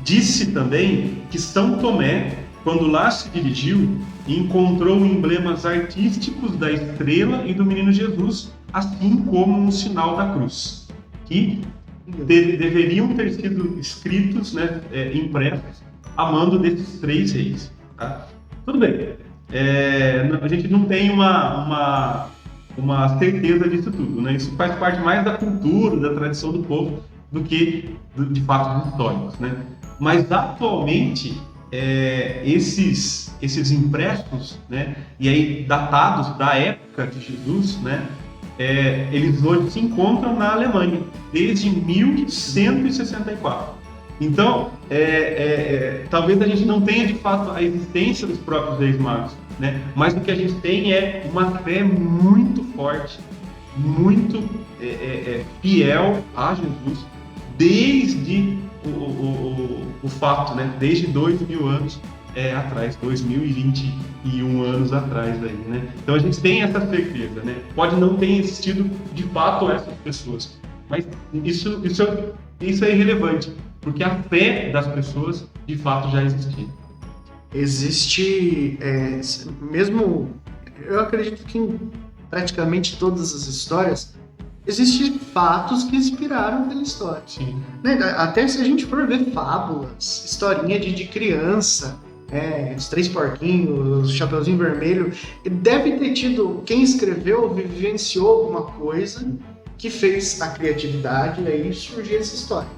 B: Disse também que São Tomé, quando lá se dirigiu, encontrou emblemas artísticos da estrela e do menino Jesus, assim como um sinal da cruz, que deveriam ter sido escritos, né, impressos, a mando desses três reis. Tá? Tudo bem, a gente não tem uma certeza disso tudo, né? Isso faz parte mais da cultura, da tradição do povo, do que de fatos históricos, né? Mas atualmente esses impressos, né, e aí datados da época de Jesus, né, eles hoje se encontram na Alemanha desde 1164. Então, talvez a gente não tenha de fato a existência dos próprios Reis Magos, né, mas o que a gente tem é uma fé muito forte, muito fiel a Jesus, desde o fato, né? Desde 2000 anos atrás, 2021 anos atrás aí, né? Então a gente tem essa certeza, né? Pode não ter existido de fato essas pessoas, mas isso é irrelevante, porque a fé das pessoas de fato já existia.
A: Existe, mesmo, eu acredito que em praticamente todas as histórias, existem fatos que inspiraram aquela história.
B: Sim.
A: Né? Até se a gente for ver fábulas, historinha de criança, os Três Porquinhos, o Chapeuzinho Vermelho, deve ter tido, quem escreveu vivenciou alguma coisa que fez a criatividade e aí surgiu essa história.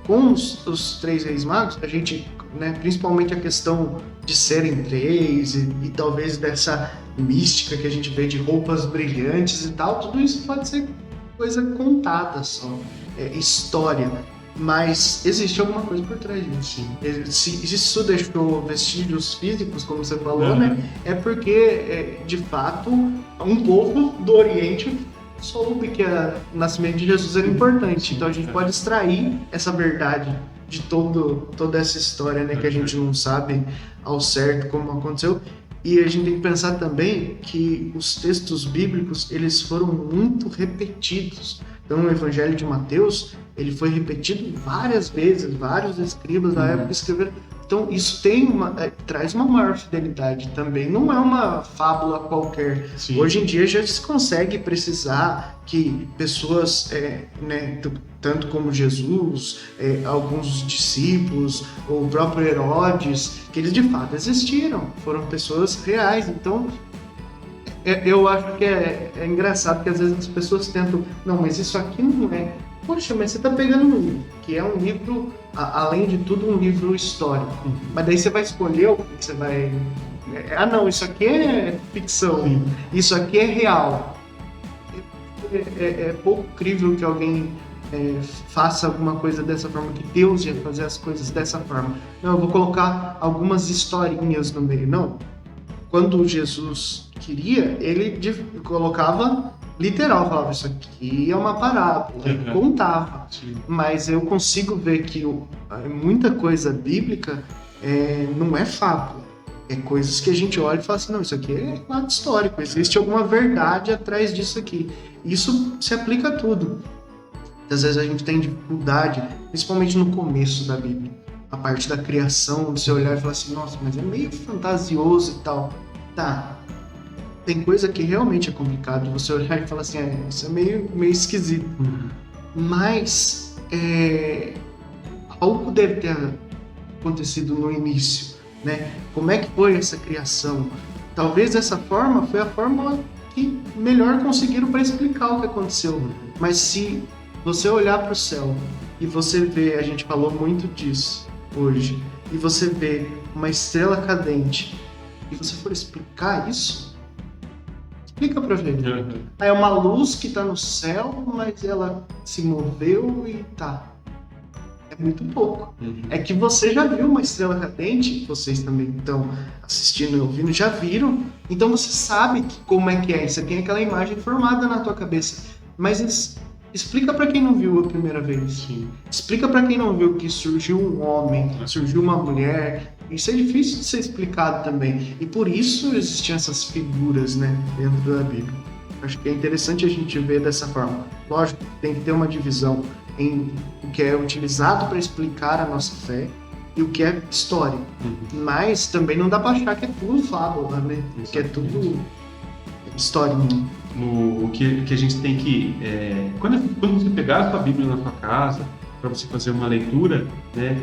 A: Com os Três Reis Magos, a gente, né, principalmente a questão de serem três e talvez dessa mística que a gente vê de roupas brilhantes e tal, tudo isso pode ser coisa contada só, história, mas existe alguma coisa por trás disso. Se isso deixou vestígios físicos, como você falou, né, é porque, de fato, um povo do Oriente soube que o nascimento de Jesus era importante, então a gente pode extrair essa verdade de toda essa história, né, que a gente não sabe ao certo como aconteceu. E a gente tem que pensar também que os textos bíblicos, eles foram muito repetidos. Então, o Evangelho de Mateus, ele foi repetido várias vezes, vários escribas da época escreveram. Então, isso traz uma maior fidelidade também. Não é uma fábula qualquer. Sim. Hoje em dia já se consegue precisar que pessoas, né, tanto como Jesus, alguns discípulos, ou o próprio Herodes, que eles de fato existiram, foram pessoas reais. Então, eu acho que é engraçado que às vezes as pessoas tentam, não, mas isso aqui não é. Poxa, mas você está pegando um livro, que é um livro, além de tudo, um livro histórico. Mas daí você vai escolher o que você vai... não, isso aqui é ficção, isso aqui é real. É pouco crível que alguém faça alguma coisa dessa forma, que Deus ia fazer as coisas dessa forma. Não, eu vou colocar algumas historinhas no meio. Não. Quando Jesus queria, ele colocava literal, falava, isso aqui é uma parábola, ele contava. Sim. Mas eu consigo ver que muita coisa bíblica não é fábula. É coisas que a gente olha e fala assim, não, isso aqui é fato histórico, existe alguma verdade atrás disso aqui. Isso se aplica a tudo. Às vezes a gente tem dificuldade, principalmente no começo da Bíblia, a parte da criação, de você olhar e falar assim, nossa, mas é meio fantasioso e tal. Tá, tem coisa que realmente é complicado de você olhar e falar assim, isso é meio esquisito. Mas algo deve ter acontecido no início, né? Como é que foi essa criação? Talvez essa forma foi a forma que melhor conseguiram para explicar o que aconteceu. Mas se você olhar para o céu e você vê, a gente falou muito disso hoje, e você vê uma estrela cadente e você for explicar isso, explica pra ver. É uma luz que tá no céu, mas ela se moveu e tá. É muito pouco. É que você já viu uma estrela cadente, vocês também estão assistindo e ouvindo, já viram, então você sabe como é que é. Você tem aquela imagem formada na tua cabeça. Mas explica pra quem não viu a primeira vez. Sim. Explica pra quem não viu que surgiu um homem, surgiu uma mulher. Isso é difícil de ser explicado também. E por isso existiam essas figuras, né, dentro da Bíblia. Acho que é interessante a gente ver dessa forma. Lógico, tem que ter uma divisão em o que é utilizado para explicar a nossa fé e o que é história. Mas também não dá para achar que é tudo fábula, né? Que é tudo historinha.
B: O que a gente tem que... quando você pegar a sua Bíblia na sua casa, para você fazer uma leitura, né,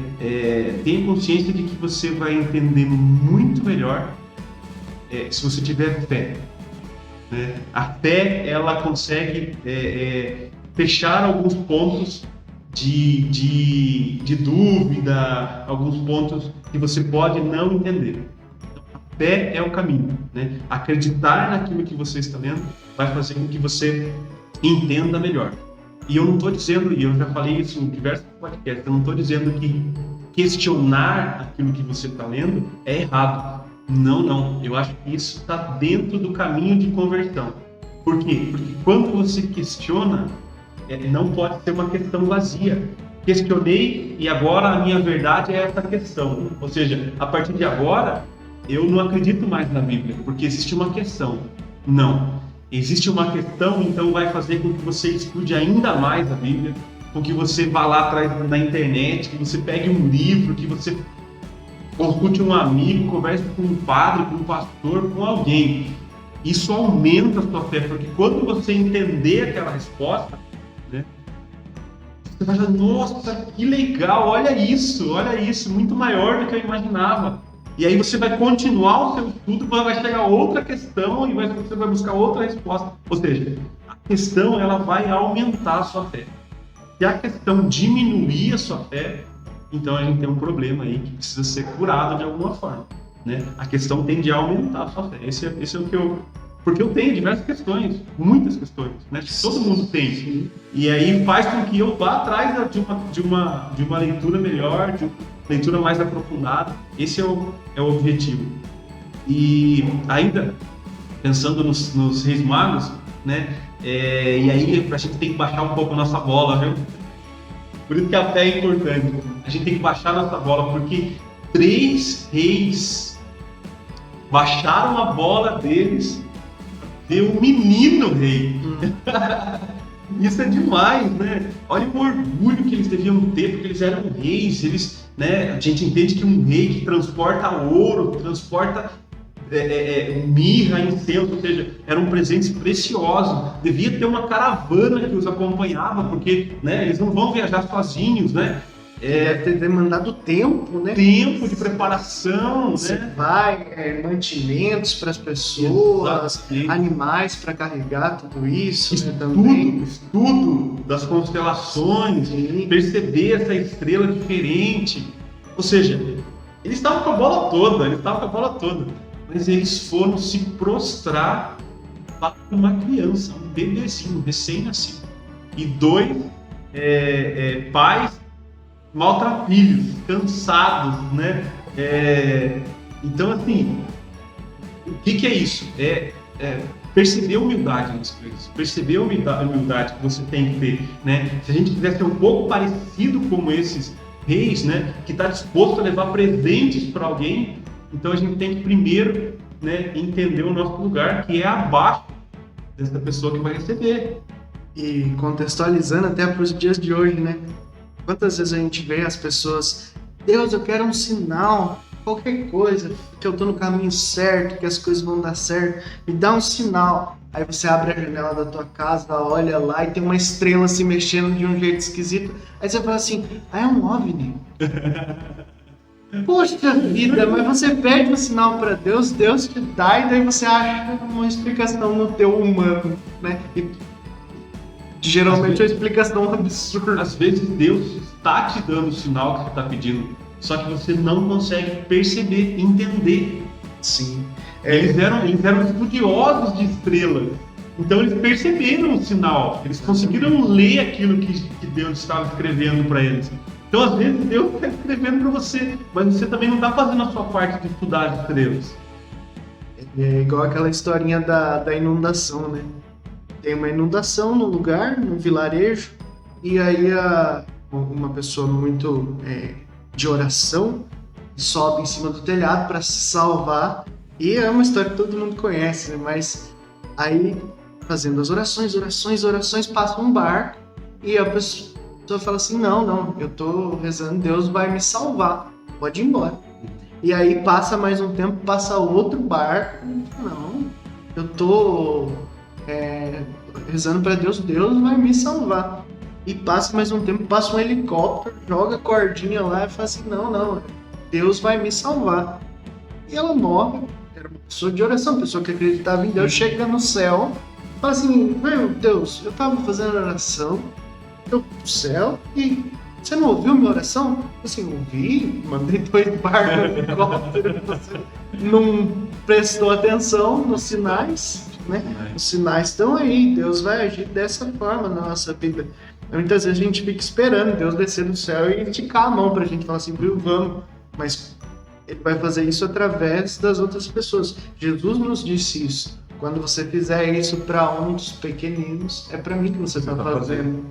B: tenha consciência de que você vai entender muito melhor se você tiver fé. Né? A fé, ela consegue fechar alguns pontos de dúvida, alguns pontos que você pode não entender. Então, a fé é o caminho, né? Acreditar naquilo que você está lendo vai fazer com que você entenda melhor. E eu não estou dizendo, e eu já falei isso em diversos podcasts, eu não estou dizendo que questionar aquilo que você está lendo é errado. Não, não. Eu acho que isso está dentro do caminho de conversão. Por quê? Porque quando você questiona, não pode ser uma questão vazia. Questionei e agora a minha verdade é essa questão. Ou seja, a partir de agora, eu não acredito mais na Bíblia, porque existe uma questão. Não. Existe uma questão, então vai fazer com que você estude ainda mais a Bíblia, com que você vá lá atrás na internet, que você pegue um livro, que você consulte um amigo, converse com um padre, com um pastor, com alguém. Isso aumenta a sua fé, porque quando você entender aquela resposta, né, você vai falar, nossa, que legal, olha isso, muito maior do que eu imaginava. E aí você vai continuar o seu estudo, vai chegar outra questão e você vai buscar outra resposta. Ou seja, a questão ela vai aumentar a sua fé. Se a questão diminuir a sua fé, então a gente tem um problema aí que precisa ser curado de alguma forma, né? A questão tende a aumentar a sua fé. Esse é o que eu... Porque eu tenho diversas questões, muitas questões, né? Todo mundo tem. E aí faz com que eu vá atrás de uma leitura melhor, de uma leitura mais aprofundada. Esse é o objetivo. E ainda, pensando nos Reis Magos, né? E aí a gente tem que baixar um pouco a nossa bola, viu? Por isso que a fé é importante. A gente tem que baixar a nossa bola, porque 3 reis baixaram a bola deles, deu um menino rei. Isso é demais, né? Olha o orgulho que eles deviam ter, porque eles eram reis. Eles, né? A gente entende que um rei que transporta ouro, transporta mirra, incenso, ou seja, eram presentes preciosos. Devia ter uma caravana que os acompanhava, porque, né, eles não vão viajar sozinhos, né?
A: Deve ter demandado tempo, né?
B: Tempo de preparação,
A: Você
B: né?
A: vai, mantimentos para as pessoas,
B: Exatamente.
A: animais para carregar tudo isso, né, também.
B: Estudo das constelações,
A: Sim.
B: perceber essa estrela diferente. Ou seja, eles estavam com a bola toda, mas eles foram se prostrar para uma criança, um bebezinho, recém-nascido. E 2 pais maltrapilhos, cansados, né? Então, assim, o que é isso? Perceber a humildade nas coisas, perceber a humildade que você tem que ter, né? Se a gente quiser ser um pouco parecido como esses reis, né? Que está disposto a levar presentes para alguém, então a gente tem que primeiro, né, entender o nosso lugar, que é abaixo dessa pessoa que vai receber.
A: E contextualizando até para os dias de hoje, né? Quantas vezes a gente vê as pessoas, Deus, eu quero um sinal, qualquer coisa, que eu tô no caminho certo, que as coisas vão dar certo, me dá um sinal. Aí você abre a janela da tua casa, olha lá e tem uma estrela se mexendo de um jeito esquisito. Aí você fala assim, é um OVNI. Poxa vida, mas você pede um sinal para Deus, Deus te dá e daí você acha uma explicação no teu humano, né? E geralmente é uma explicação absurda.
B: Às vezes Deus está te dando o sinal que você está pedindo, só que você não consegue perceber, entender.
A: Sim.
B: Eles eram estudiosos de estrelas, então eles perceberam o sinal, eles conseguiram ler aquilo que Deus estava escrevendo para eles. Então, às vezes, Deus está escrevendo para você, mas você também não está fazendo a sua parte de estudar as estrelas.
A: É igual aquela historinha da inundação, né? Tem uma inundação no lugar, no vilarejo, e aí uma pessoa muito de oração sobe em cima do telhado para se salvar, e é uma história que todo mundo conhece, né? Mas aí, fazendo as orações, passa um barco, e a pessoa fala assim, não, eu tô rezando, Deus vai me salvar, pode ir embora. E aí passa mais um tempo, passa outro barco, não, eu tô rezando para Deus, Deus vai me salvar. E passa mais um tempo, passa um helicóptero, joga a cordinha lá e fala assim, não, Deus vai me salvar. E ela morre, era uma pessoa de oração, uma pessoa que acreditava em Deus, chega no céu, fala assim, meu Deus, eu tava fazendo oração, eu fui pro céu e você não ouviu minha oração? Assim, ouvi, mandei 2 barcos no helicóptero, você não prestou atenção nos sinais, né? Os sinais estão aí, Deus vai agir dessa forma na nossa vida. Muitas vezes a gente fica esperando Deus descer do céu e esticar a mão pra gente falar assim, viu, vamos, mas Ele vai fazer isso através das outras pessoas. Jesus nos disse isso. Quando você fizer isso para um dos pequeninos, é para mim que você está fazendo.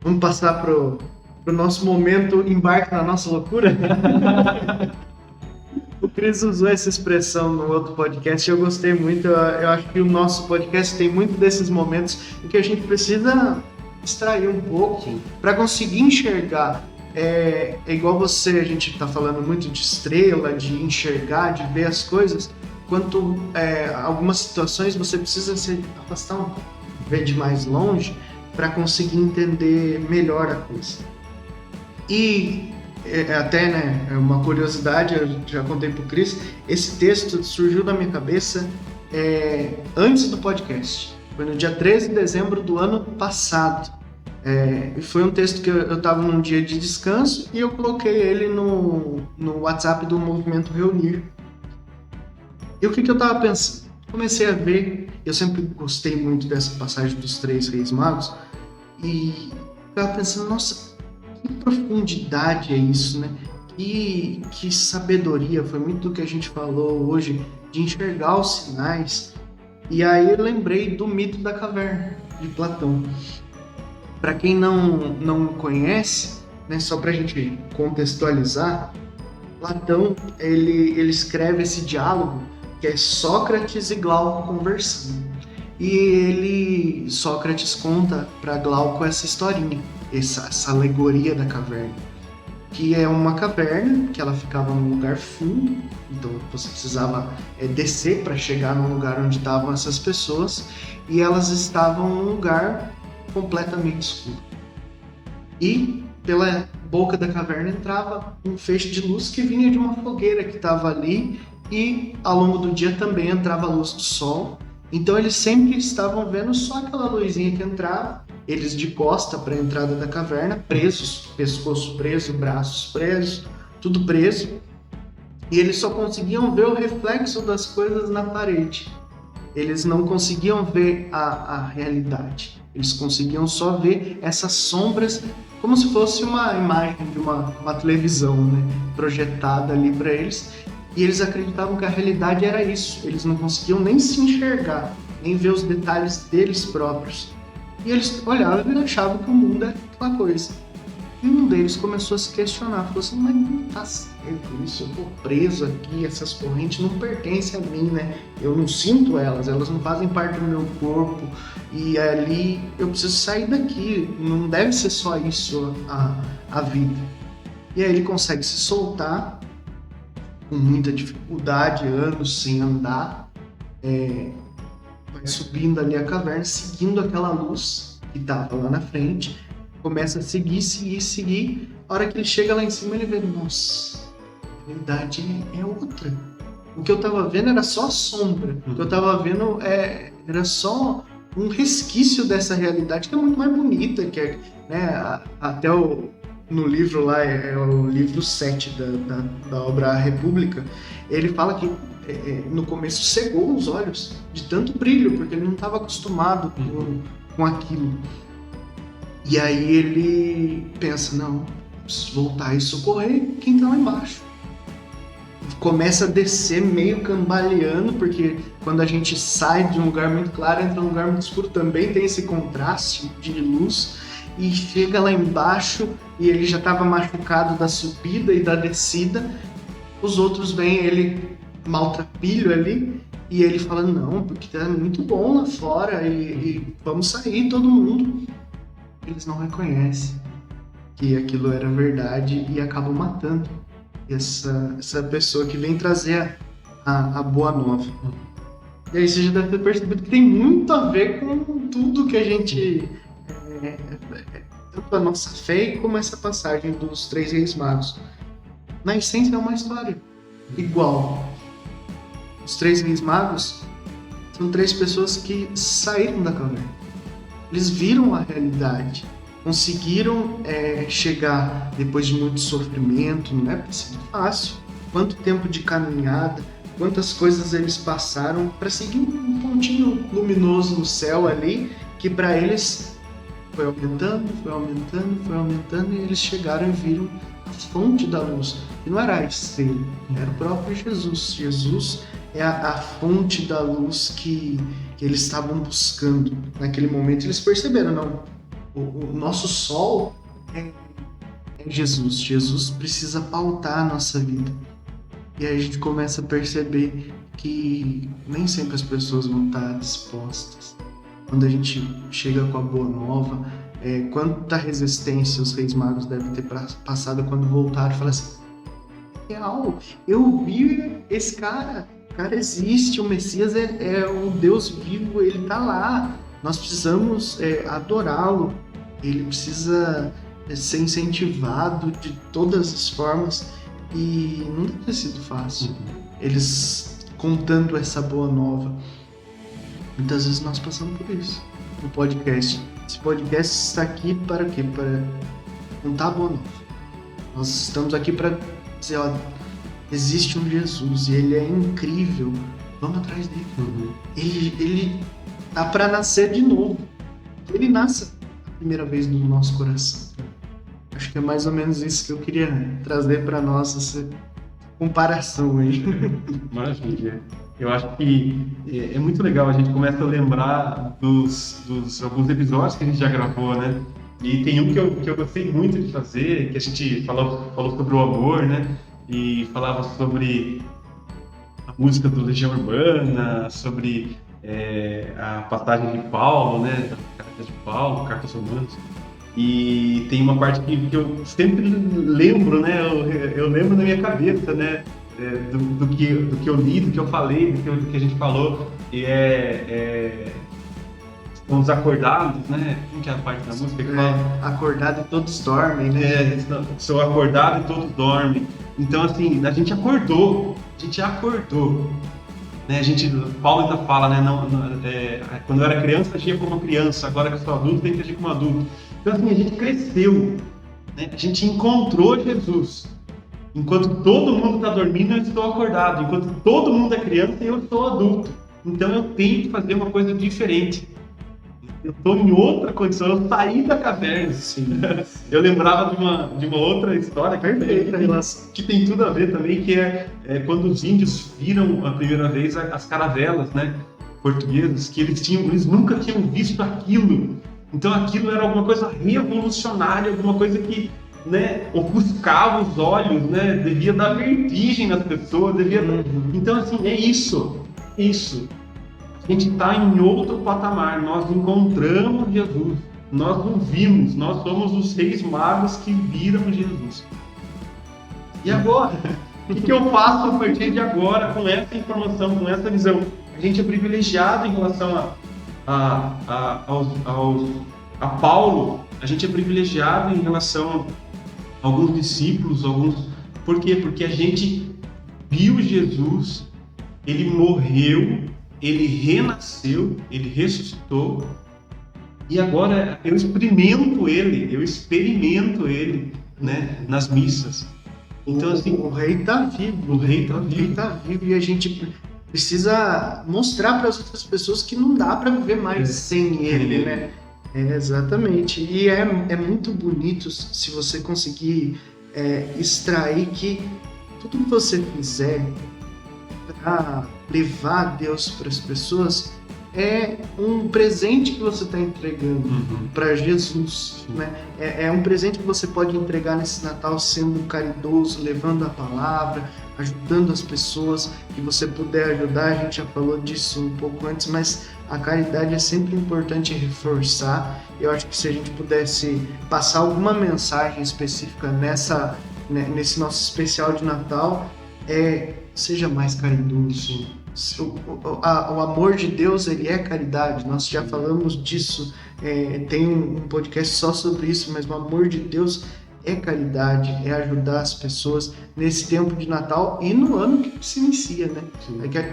A: Vamos passar pro nosso momento embarque na nossa loucura? O Cris usou essa expressão no outro podcast e eu gostei muito. Eu acho que o nosso podcast tem muito desses momentos em que a gente precisa extrair um pouco para conseguir enxergar. É igual você, a gente está falando muito de estrela, de enxergar, de ver as coisas. Quanto algumas situações você precisa se afastar um pouco, ver de mais longe para conseguir entender melhor a coisa. E até, né, uma curiosidade, eu já contei para o Cris, esse texto surgiu na minha cabeça antes do podcast. Foi no dia 13 de dezembro do ano passado. Foi um texto que eu estava num dia de descanso e eu coloquei ele no WhatsApp do Movimento Reunir. E o que eu estava pensando? Comecei a ver, eu sempre gostei muito dessa passagem dos 3 reis magos e estava pensando, nossa, que profundidade é isso, né? Que sabedoria, foi muito do que a gente falou hoje, de enxergar os sinais. E aí eu lembrei do mito da caverna, de Platão. Para quem não conhece, né, só para a gente contextualizar, Platão ele escreve esse diálogo que é Sócrates e Glauco conversando. E Sócrates conta para Glauco essa historinha, essa alegoria da caverna, que é uma caverna que ela ficava num lugar fundo, então você precisava descer para chegar no lugar onde estavam essas pessoas, e elas estavam num lugar completamente escuro. E pela boca da caverna entrava um feixe de luz que vinha de uma fogueira que estava ali, e ao longo do dia também entrava a luz do sol. Então eles sempre estavam vendo só aquela luzinha que entrava, eles de costa para a entrada da caverna, presos, pescoço preso, braços presos, tudo preso, e eles só conseguiam ver o reflexo das coisas na parede. Eles não conseguiam ver a realidade. Eles conseguiam só ver essas sombras, como se fosse uma imagem de uma televisão, né, projetada ali para eles. E eles acreditavam que a realidade era isso. Eles não conseguiam nem se enxergar, nem ver os detalhes deles próprios. E eles olhavam e achavam que o mundo era aquela coisa. E um deles começou a se questionar, falou assim, mas não tá certo isso, eu tô preso aqui, essas correntes não pertencem a mim, né? Eu não sinto elas não fazem parte do meu corpo, e ali eu preciso sair daqui, não deve ser só isso a vida. E aí ele consegue se soltar, com muita dificuldade, anos sem andar, vai subindo ali a caverna, seguindo aquela luz que estava lá na frente, começa a seguir. A hora que ele chega lá em cima, ele vê, nossa, a realidade é outra. O que eu estava vendo era só sombra. O que eu estava vendo era só um resquício dessa realidade que é muito mais bonita, que é, né, até no livro lá, é o livro 7 da obra A República, ele fala que no começo cegou os olhos de tanto brilho, porque ele não estava acostumado com aquilo. E aí ele pensa, não, preciso voltar e socorrer quem está lá embaixo. Começa a descer meio cambaleando, porque quando a gente sai de um lugar muito claro, entra num lugar muito escuro, também tem esse contraste de luz, e chega lá embaixo, e ele já estava machucado da subida e da descida. Os outros veem ele maltrapilho ali, e ele fala, não, porque tá muito bom lá fora, e vamos sair todo mundo. Eles não reconhecem que aquilo era verdade e acabam matando essa pessoa que vem trazer a boa nova. E aí você já deve ter percebido que tem muito a ver com tudo que a gente... tanto a nossa fé como essa passagem dos 3 reis magos. Na essência é uma história igual. Os 3 reis magos são 3 pessoas que saíram da caverna. Eles viram a realidade. conseguiram chegar depois de muito sofrimento. Não é sido fácil. Quanto tempo de caminhada, quantas coisas eles passaram para seguir um pontinho luminoso no céu ali, que para eles foi aumentando, e eles chegaram e viram a fonte da luz. E não era a estrela, era o próprio Jesus. Jesus é a fonte da luz que eles estavam buscando. Naquele momento eles perceberam, não, o nosso sol é Jesus. Jesus precisa pautar a nossa vida. E aí a gente começa a perceber que nem sempre as pessoas vão estar dispostas. Quando a gente chega com a boa nova, quanta resistência os reis magos devem ter passado quando voltaram e falaram assim: real, eu vi esse cara, o cara existe, o Messias é um Deus vivo, ele tá lá, nós precisamos adorá-lo, ele precisa ser incentivado de todas as formas. E não deve ter sido fácil. Eles contando essa boa nova. Muitas vezes nós passamos por isso no podcast. Esse podcast está aqui para quê? Para contar a boa nova. Nós estamos aqui para dizer, ó, existe um Jesus e ele é incrível. Vamos atrás dele. Ele tá para nascer de novo. Ele nasce a primeira vez no nosso coração. Acho que é mais ou menos isso que eu queria trazer para nós, essa comparação aí.
B: Maravilha. Eu acho que é muito legal, a gente começa a lembrar dos alguns episódios que a gente já gravou, né? E tem um que eu gostei muito de fazer, que a gente falou sobre o amor, né? E falava sobre a música do Legião Urbana, sobre a passagem de Paulo, né? Da carta de Paulo, Cartas Romanas. E tem uma parte que eu sempre lembro, né? Eu lembro na minha cabeça, né? Do que eu li, do que eu falei, do que a gente falou. E são os acordados, né? Como que é a parte da música que fala?
A: Acordado e todos dormem, né?
B: Sou acordado e todos dormem. Então, assim, a gente acordou. Né? Paulo ainda fala, né? Quando eu era criança, agia como criança. Agora que eu sou adulto, tem que agir como adulto. Então, assim, a gente cresceu, né? A gente encontrou Jesus. Enquanto todo mundo está dormindo, eu estou acordado. Enquanto todo mundo é criança, eu sou adulto. Então, eu tenho que fazer uma coisa diferente. Eu estou em outra condição, eu saí da caverna. Sim. Eu lembrava de uma outra história que tem tudo a ver também, que é quando os índios viram a primeira vez as caravelas, né, portuguesas, que eles nunca tinham visto aquilo. Então aquilo era alguma coisa revolucionária, alguma coisa que, né, ofuscava os olhos, né, devia dar vertigem nas pessoas, Então, assim, é isso. A gente está em outro patamar, nós encontramos Jesus, nós o vimos, nós somos os reis magos que viram Jesus. E agora? O que eu faço a partir de agora com essa informação, com essa visão? A gente é privilegiado em relação a Paulo, a gente é privilegiado em relação a alguns discípulos, Por quê? Porque a gente viu Jesus, ele morreu, ele renasceu, ele ressuscitou, e agora eu experimento ele, né, nas missas. Então, assim,
A: o rei está vivo. O rei está vivo e a gente precisa mostrar para as outras pessoas que não dá para viver mais sem ele, né? Exatamente. E é muito bonito se você conseguir extrair que tudo que você fizer para levar Deus para as pessoas é um presente que você está entregando para Jesus, né? É um presente que você pode entregar nesse Natal sendo caridoso, levando a palavra, ajudando as pessoas que você puder ajudar. A gente já falou disso um pouco antes, mas a caridade é sempre importante reforçar. Eu acho que se a gente pudesse passar alguma mensagem específica nesse nosso especial de Natal, seja mais caridoso. O amor de Deus, ele é caridade. Nós já falamos disso, tem um podcast só sobre isso, mas o amor de Deus é caridade, é ajudar as pessoas nesse tempo de Natal e no ano que se inicia, né?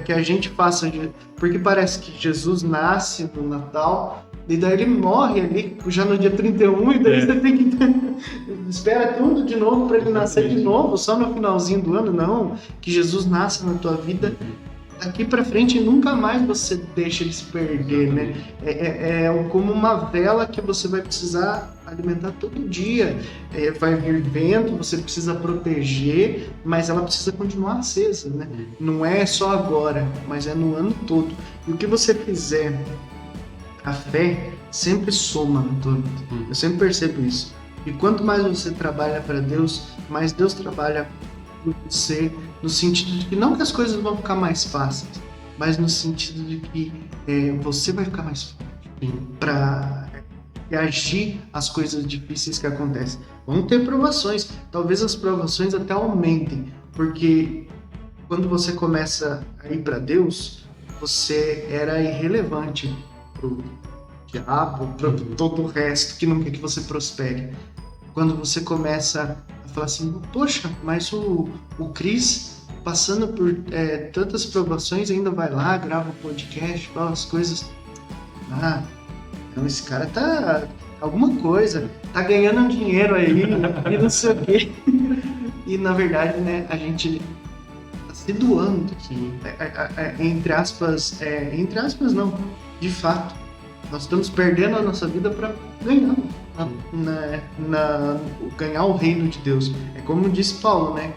A: Que a gente faça, porque parece que Jesus nasce no Natal, E daí ele morre ali, já no dia 31, e daí você tem que... espera tudo de novo para ele nascer de novo, só no finalzinho do ano. Não, que Jesus nasça na tua vida daqui para frente e nunca mais você deixa ele se perder, né? É como uma vela que você vai precisar alimentar todo dia. Vai vir vento, você precisa proteger, mas ela precisa continuar acesa, né? Não é só agora, mas é no ano todo. E o que você fizer, a fé sempre soma na tua vida. Eu sempre percebo isso. E quanto mais você trabalha para Deus, mais Deus trabalha por você, no sentido de que não que as coisas vão ficar mais fáceis, mas no sentido de que você vai ficar mais forte para reagir às coisas difíceis que acontecem. Vão ter provações, talvez as provações até aumentem, porque quando você começa a ir para Deus, você era irrelevante pro diabo, para todo o resto que não quer que você prospere. Quando você começa a falar assim, poxa, mas o Cris, passando por tantas provações, ainda vai lá, grava um podcast, fala as coisas. Então esse cara tá alguma coisa, tá ganhando um dinheiro aí e não sei o quê. E na verdade, né, a gente tá se doando, entre aspas não, de fato. Nós estamos perdendo a nossa vida para ganhar, ganhar o reino de Deus. É como disse Paulo, né?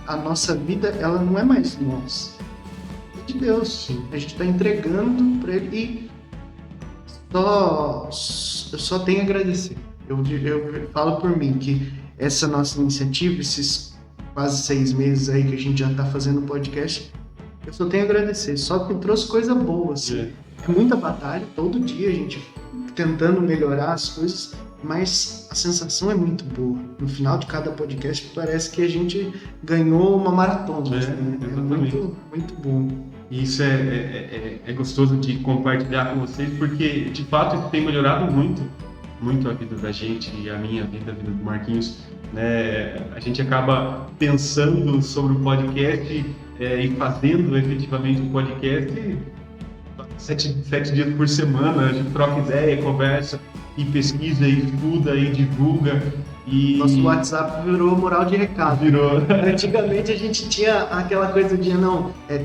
A: A nossa vida, ela não é mais nossa, é de Deus. Sim. A gente está entregando para Ele e eu só tenho a agradecer. Eu falo por mim que essa nossa iniciativa, esses quase 6 meses aí que a gente já está fazendo o podcast, eu só tenho a agradecer. Só que trouxe coisa boa, assim. É muita batalha, todo dia a gente tentando melhorar as coisas, mas a sensação é muito boa. No final de cada podcast parece que a gente ganhou uma maratona. É muito, muito bom.
B: E isso é gostoso de compartilhar com vocês, porque de fato isso tem melhorado muito a vida da gente e a minha vida, a vida do Marquinhos. Né? A gente acaba pensando sobre o podcast e fazendo efetivamente o podcast 7 dias por semana. A gente troca ideia, conversa e pesquisa, e estuda e divulga.
A: Nosso WhatsApp virou moral de recado.
B: Virou.
A: Antigamente a gente tinha aquela coisa de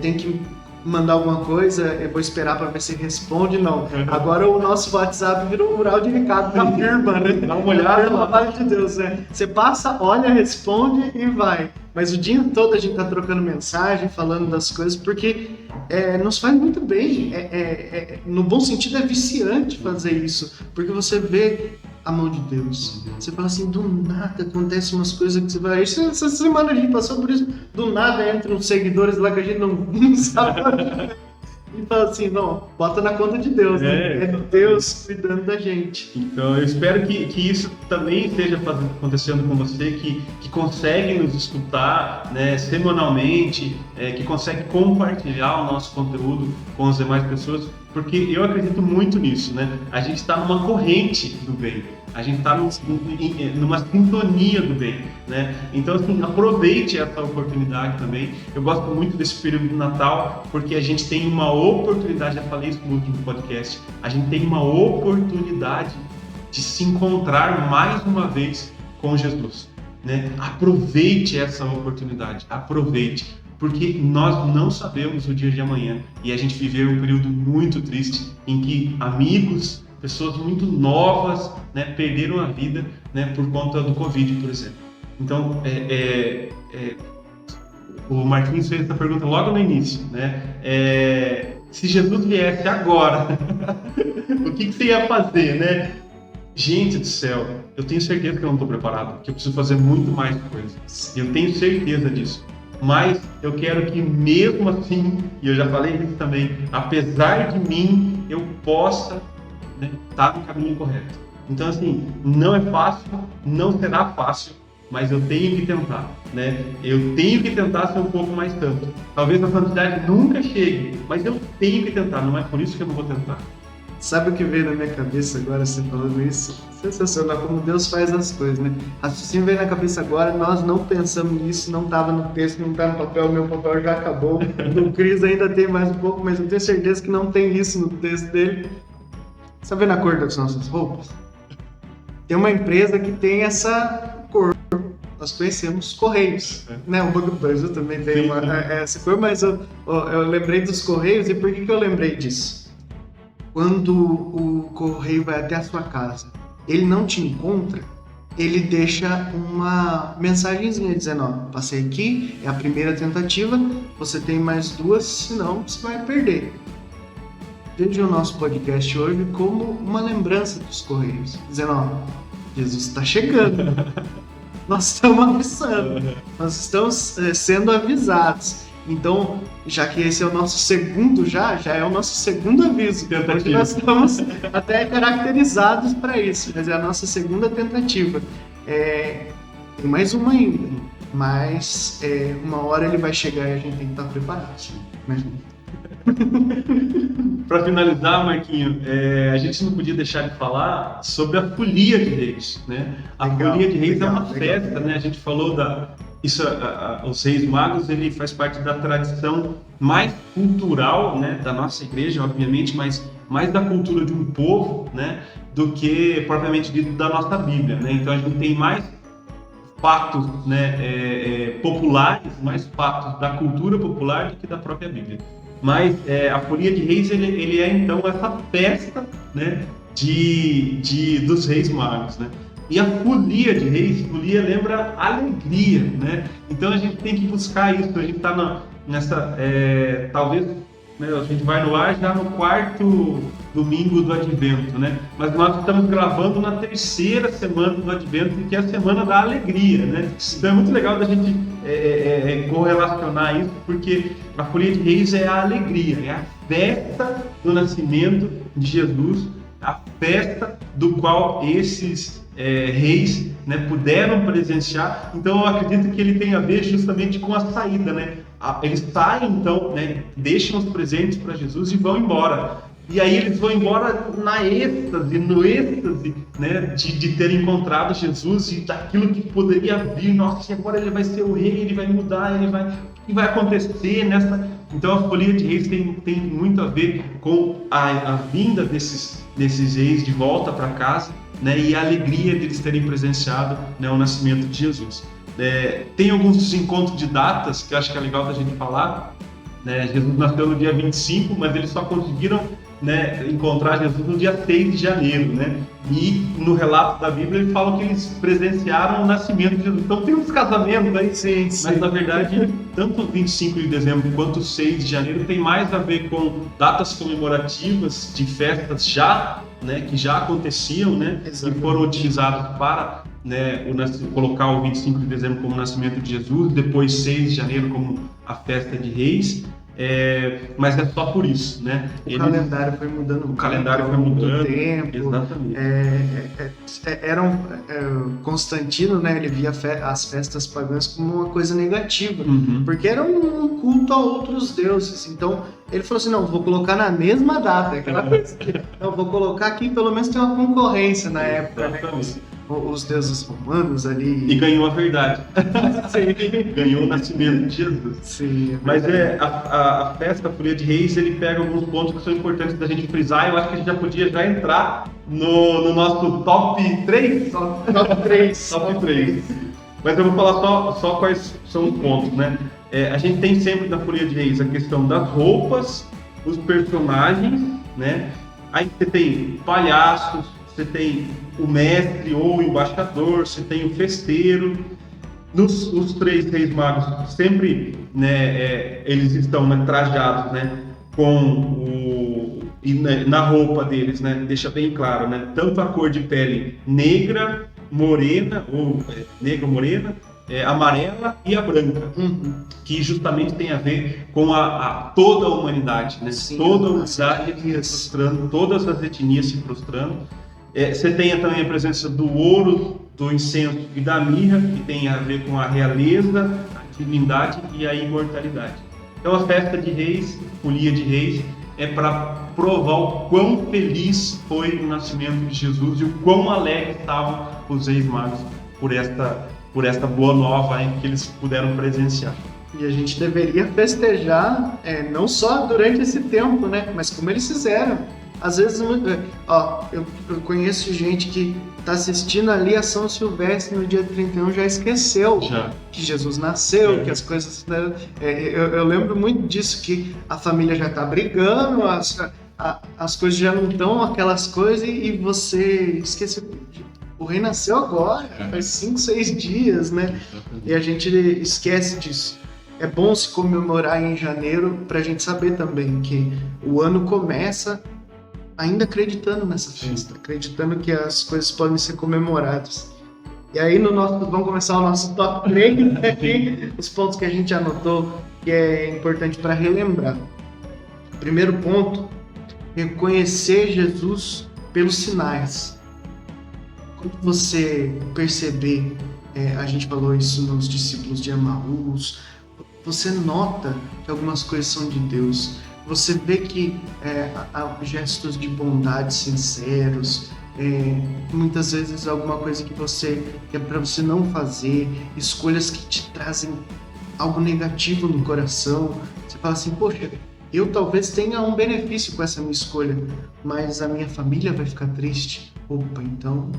A: tem que mandar alguma coisa, eu vou esperar para ver se responde, não. Agora o nosso WhatsApp virou moral de recado da firma, né?
B: Dá uma olhada.
A: Pelo amor de Deus, né? Você passa, olha, responde e vai. Mas o dia todo a gente tá trocando mensagem, falando das coisas, porque nos faz muito bem. No bom sentido, é viciante fazer isso, porque você vê a mão de Deus. Você fala assim, do nada acontecem umas coisas que você vai... Essa semana a gente passou por isso, do nada entram uns seguidores lá que a gente não sabe. E fala assim, não, bota na conta de Deus, né? É Deus cuidando da gente.
B: Então eu espero que isso também esteja acontecendo com você, que consegue nos escutar, né, semanalmente, que consegue compartilhar o nosso conteúdo com as demais pessoas, porque eu acredito muito nisso, né? A gente está numa corrente do bem. A gente está numa sintonia do bem, né? Então, assim, aproveite essa oportunidade também. Eu gosto muito desse período do Natal, porque a gente tem uma oportunidade, já falei isso no último podcast, a gente tem uma oportunidade de se encontrar mais uma vez com Jesus, né? Aproveite essa oportunidade, aproveite, porque nós não sabemos o dia de amanhã e a gente viveu um período muito triste em que amigos, pessoas muito novas, né, perderam a vida, né, por conta do Covid, por exemplo. Então, o Marquinhos fez essa pergunta logo no início, né? Se Jesus viesse agora, o que você ia fazer, né? Gente do céu, eu tenho certeza que eu não estou preparado, que eu preciso fazer muito mais coisas. Eu tenho certeza disso. Mas eu quero que mesmo assim, e eu já falei isso também, apesar de mim, eu possa tá no caminho correto. Então, assim, não é fácil, não será fácil, mas eu tenho que tentar, né? Eu tenho que tentar ser um pouco mais santo. Talvez a santidade nunca chegue, mas eu tenho que tentar, não é por isso que eu não vou tentar.
A: Sabe o que veio na minha cabeça agora, você falando isso? Sensacional, como Deus faz as coisas, né? Raciocínio veio na cabeça agora, nós não pensamos nisso, não estava no texto, não está no papel, meu papel já acabou. No Cris ainda tem mais um pouco, mas eu tenho certeza que não tem isso no texto dele. Tá vendo a cor das nossas roupas? Tem uma empresa que tem essa cor. Nós conhecemos Correios, né? O Banco do Brasil também tem essa cor, mas eu lembrei dos Correios. E por que eu lembrei disso? Quando o correio vai até a sua casa, ele não te encontra, ele deixa uma mensagenzinha dizendo, ó, passei aqui, é a primeira tentativa, você tem mais 2, senão você vai perder. Veja o nosso podcast hoje como uma lembrança dos Correios, dizendo, ó, Jesus está chegando, nós estamos avisando, nós estamos sendo avisados. Então, já que esse é o nosso segundo, já é o nosso segundo aviso. Hoje nós estamos até caracterizados para isso, mas é a nossa segunda tentativa. Tem mais uma ainda, mas uma hora ele vai chegar e a gente tem que estar preparado.
B: Para finalizar, Marquinho, a gente não podia deixar de falar sobre a Folia de Reis, né? A Folia de Reis é uma festa, né? A gente falou os Reis Magos, ele faz parte da tradição mais cultural, né, da nossa igreja, obviamente, mas mais da cultura de um povo, né, do que propriamente dito da nossa Bíblia, né? Então a gente tem mais fatos, né, populares, mais fatos da cultura popular do que da própria Bíblia. Mas a Folia de Reis ele é então essa festa, né, dos Reis Magos, né? E a Folia de Reis, folia lembra alegria, né? Então a gente tem que buscar isso. A gente está nessa, talvez, né, a gente vai no ar já no 4º domingo do Advento, né? Mas nós estamos gravando na 3ª semana do Advento, que é a semana da alegria, né? Então é muito legal da gente correlacionar isso, porque a Folia de Reis é a alegria, é a festa do nascimento de Jesus, a festa do qual esses reis, né, puderam presenciar. Então eu acredito que ele tem a ver justamente com a saída, né? Eles saem então, né, deixam os presentes para Jesus e vão embora. E aí eles vão embora no êxtase, né, de ter encontrado Jesus e daquilo que poderia vir. Nossa, e agora ele vai ser o rei, ele vai mudar, o que vai acontecer nessa... Então a Folia de Reis tem muito a ver com a vinda desses reis de volta para casa, né, e a alegria de eles terem presenciado, né, o nascimento de Jesus. Tem alguns encontros de datas que eu acho que é legal da gente falar, né? Jesus nasceu no dia 25, mas eles só conseguiram, né, encontrar Jesus no dia 6 de janeiro, né? E no relato da Bíblia ele fala que eles presenciaram o nascimento de Jesus. Então tem uns casamentos aí, sim. Mas na verdade, tanto o 25 de dezembro quanto o 6 de janeiro tem mais a ver com datas comemorativas de festas que já aconteciam, né? E foram utilizadas para, né, colocar o 25 de dezembro como o nascimento de Jesus, depois 6 de janeiro como a festa de Reis. Mas é só por isso, né?
A: Calendário foi mudando.
B: O calendário foi mudando.
A: Tempo.
B: Exatamente.
A: Constantino, né? Ele via as festas pagãs como uma coisa negativa,
B: Uhum.
A: porque era um culto a outros deuses. Então ele falou assim: não, vou colocar na mesma data. Aquela coisa que, não, vou colocar aqui, pelo menos tem uma concorrência na época, né? Os deuses romanos ali.
B: E ganhou a verdade.
A: Sim.
B: Ganhou o nascimento de Jesus.
A: Sim,
B: mas a festa, a Folia de Reis, ele pega alguns pontos que são importantes da gente frisar. Eu acho que a gente já podia entrar no nosso top 3.
A: Top 3.
B: Top 3. Mas eu vou falar só quais são os pontos, né? A gente tem sempre na Folia de Reis a questão das roupas, os personagens, né? Aí você tem palhaços, você tem o mestre ou o embaixador, você tem o festeiro. Os 3 reis magos sempre, né, eles estão, né, trajados, né, na roupa deles, né, deixa bem claro, né, tanto a cor de pele negra, morena, morena, amarela e a branca, que justamente tem a ver com toda a humanidade, né? Sim, toda a humanidade se prostrando, todas as etnias se prostrando. Você tem também a presença do ouro, do incenso e da mirra, que tem a ver com a realeza, a divindade e a imortalidade. Então a festa de reis, folia de reis, é para provar o quão feliz foi o nascimento de Jesus e o quão alegre estavam os reis magos por esta boa nova aí que eles puderam presenciar.
A: E a gente deveria festejar, não só durante esse tempo, né? Mas como eles fizeram. Às vezes, eu conheço gente que está assistindo ali a São Silvestre no dia 31 já esqueceu que Jesus nasceu, que as coisas... Eu lembro muito disso, que a família já está brigando, as coisas já não estão aquelas coisas e você esqueceu. O rei nasceu agora, faz 5, 6 dias, né? E a gente esquece disso. É bom se comemorar em janeiro para a gente saber também que o ano começa ainda acreditando nessa festa, acreditando que as coisas podem ser comemoradas. E aí vamos começar o nosso top 3 aqui, os pontos que a gente anotou que é importante para relembrar. Primeiro ponto, reconhecer Jesus pelos sinais. Quando você perceber, a gente falou isso nos discípulos de Emaús, você nota que algumas coisas são de Deus. Você vê que há gestos de bondade sinceros, muitas vezes alguma coisa que é para você não fazer, escolhas que te trazem algo negativo no coração. Você fala assim, poxa, eu talvez tenha um benefício com essa minha escolha, mas a minha família vai ficar triste. Opa, então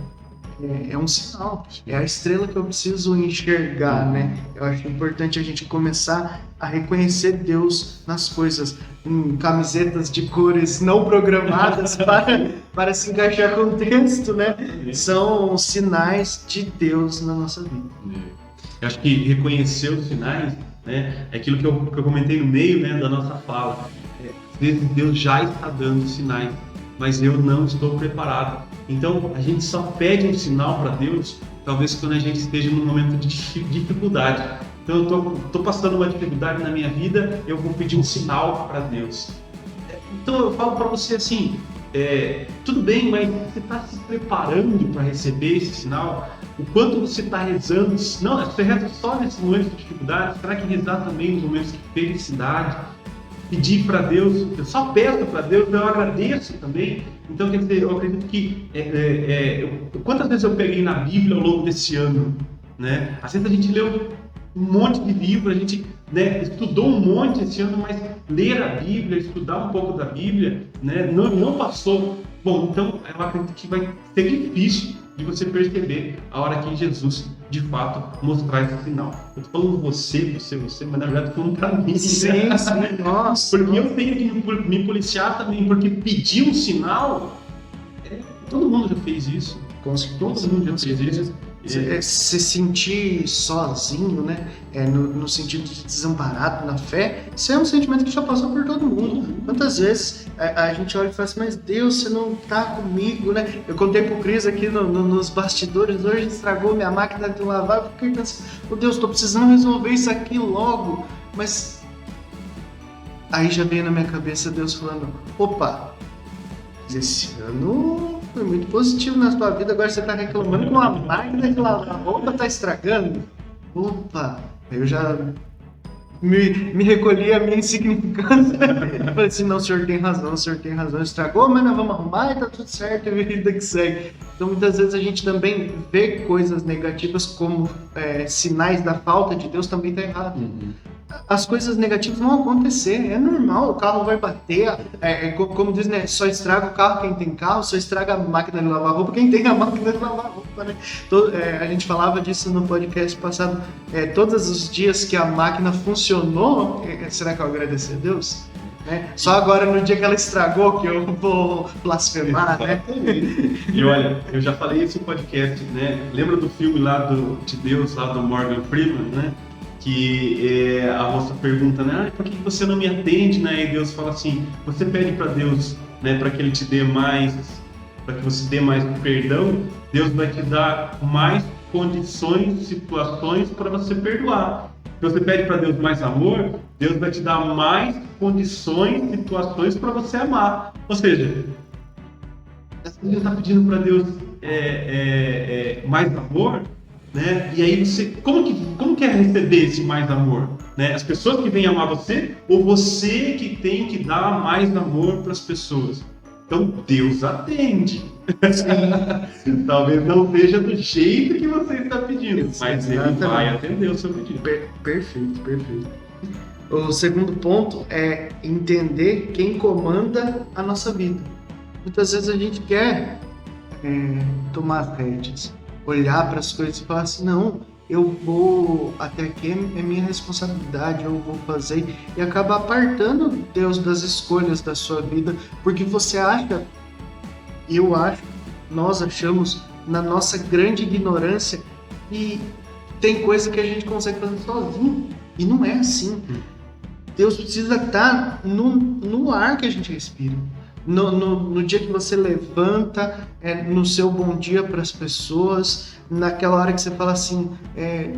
A: é um sinal, é a estrela que eu preciso enxergar, né? Eu acho importante a gente começar a reconhecer Deus nas coisas, em camisetas de cores não programadas para se encaixar com o texto, né? São sinais de Deus na nossa vida.
B: Eu acho que reconhecer os sinais, né, é aquilo que eu comentei no meio, né, da nossa fala. Às vezes Deus já está dando sinais, mas eu não estou preparado. Então, a gente só pede um sinal para Deus, talvez quando a gente esteja num momento de dificuldade. Então, eu estou passando uma dificuldade na minha vida, eu vou pedir um sinal para Deus. Então, eu falo para você assim, tudo bem, mas você está se preparando para receber esse sinal? O quanto você está rezando? Não, você reza só nesses momentos de dificuldade? Será que rezar também nos momentos de felicidade? Pedir para Deus, eu só peço para Deus, eu agradeço também. Então, quer dizer, eu acredito que quantas vezes eu peguei na Bíblia ao longo desse ano, né? Às vezes a gente leu um monte de livro, a gente, né, estudou um monte esse ano, mas ler a Bíblia, estudar um pouco da Bíblia, né, não passou. Bom, então eu acredito que vai ser difícil de você perceber a hora que Jesus, de fato, mostrar esse sinal. Eu tô falando você, mas na verdade eu tô falando pra mim.
A: Sim, nossa.
B: Porque eu tenho que me policiar também, porque pedir um sinal, todo mundo já fez isso. Todo mundo já fez isso.
A: Se sentir sozinho, né? No sentido de desamparado na fé, isso é um sentimento que já passou por todo mundo. Quantas vezes a gente olha e fala assim, mas Deus, você não tá comigo, né? Eu contei pro Cris aqui nos bastidores, hoje estragou minha máquina de lavar, eu fiquei pensando, oh Deus, tô precisando resolver isso aqui logo, mas aí já veio na minha cabeça Deus falando, opa, esse ano foi muito positivo na sua vida, agora você está reclamando com a máquina de lavar roupa, está estragando. Opa, eu já me recolhi a minha insignificância. Falei assim, não, o senhor tem razão, estragou, mas nós vamos arrumar e tá tudo certo, e a vida que segue. Então muitas vezes a gente também vê coisas negativas como sinais da falta de Deus, também está errado. As coisas negativas vão acontecer, é normal, o carro vai bater, como diz, né, só estraga o carro quem tem carro, só estraga a máquina de lavar roupa quem tem a máquina de lavar roupa, né? A gente falava disso no podcast passado, todos os dias que a máquina funcionou, será que eu agradecer a Deus? Só agora no dia que ela estragou que eu vou blasfemar, né?
B: E olha, eu já falei isso no podcast, né? Lembra do filme lá de Deus, lá do Morgan Freeman, né? Que a moça pergunta, né? Por que você não me atende, né? E Deus fala assim, você pede para Deus, né? Para que Ele te dê mais, para que você dê mais perdão, Deus vai te dar mais condições, situações para você perdoar. Se você pede para Deus mais amor, Deus vai te dar mais condições, situações para você amar. Ou seja, você está pedindo para Deus mais amor, né? E aí você, como que é receber esse mais amor? né? As pessoas que vêm amar você ou você que tem que dar mais amor para as pessoas? Então Deus atende. Talvez não seja do jeito que você está pedindo, mas Ele vai atender o seu pedido.
A: Perfeito. O segundo ponto é entender quem comanda a nossa vida. Muitas vezes a gente quer tomar as rédeas, olhar para as coisas e falar assim, não, eu vou, até aqui é minha responsabilidade, eu vou fazer, e acaba apartando Deus das escolhas da sua vida, porque você acha, eu acho, nós achamos, na nossa grande ignorância, que tem coisa que a gente consegue fazer sozinho, e não é assim. Deus precisa estar no ar que a gente respira. No dia que você levanta, no seu bom dia para as pessoas, naquela hora que você fala assim,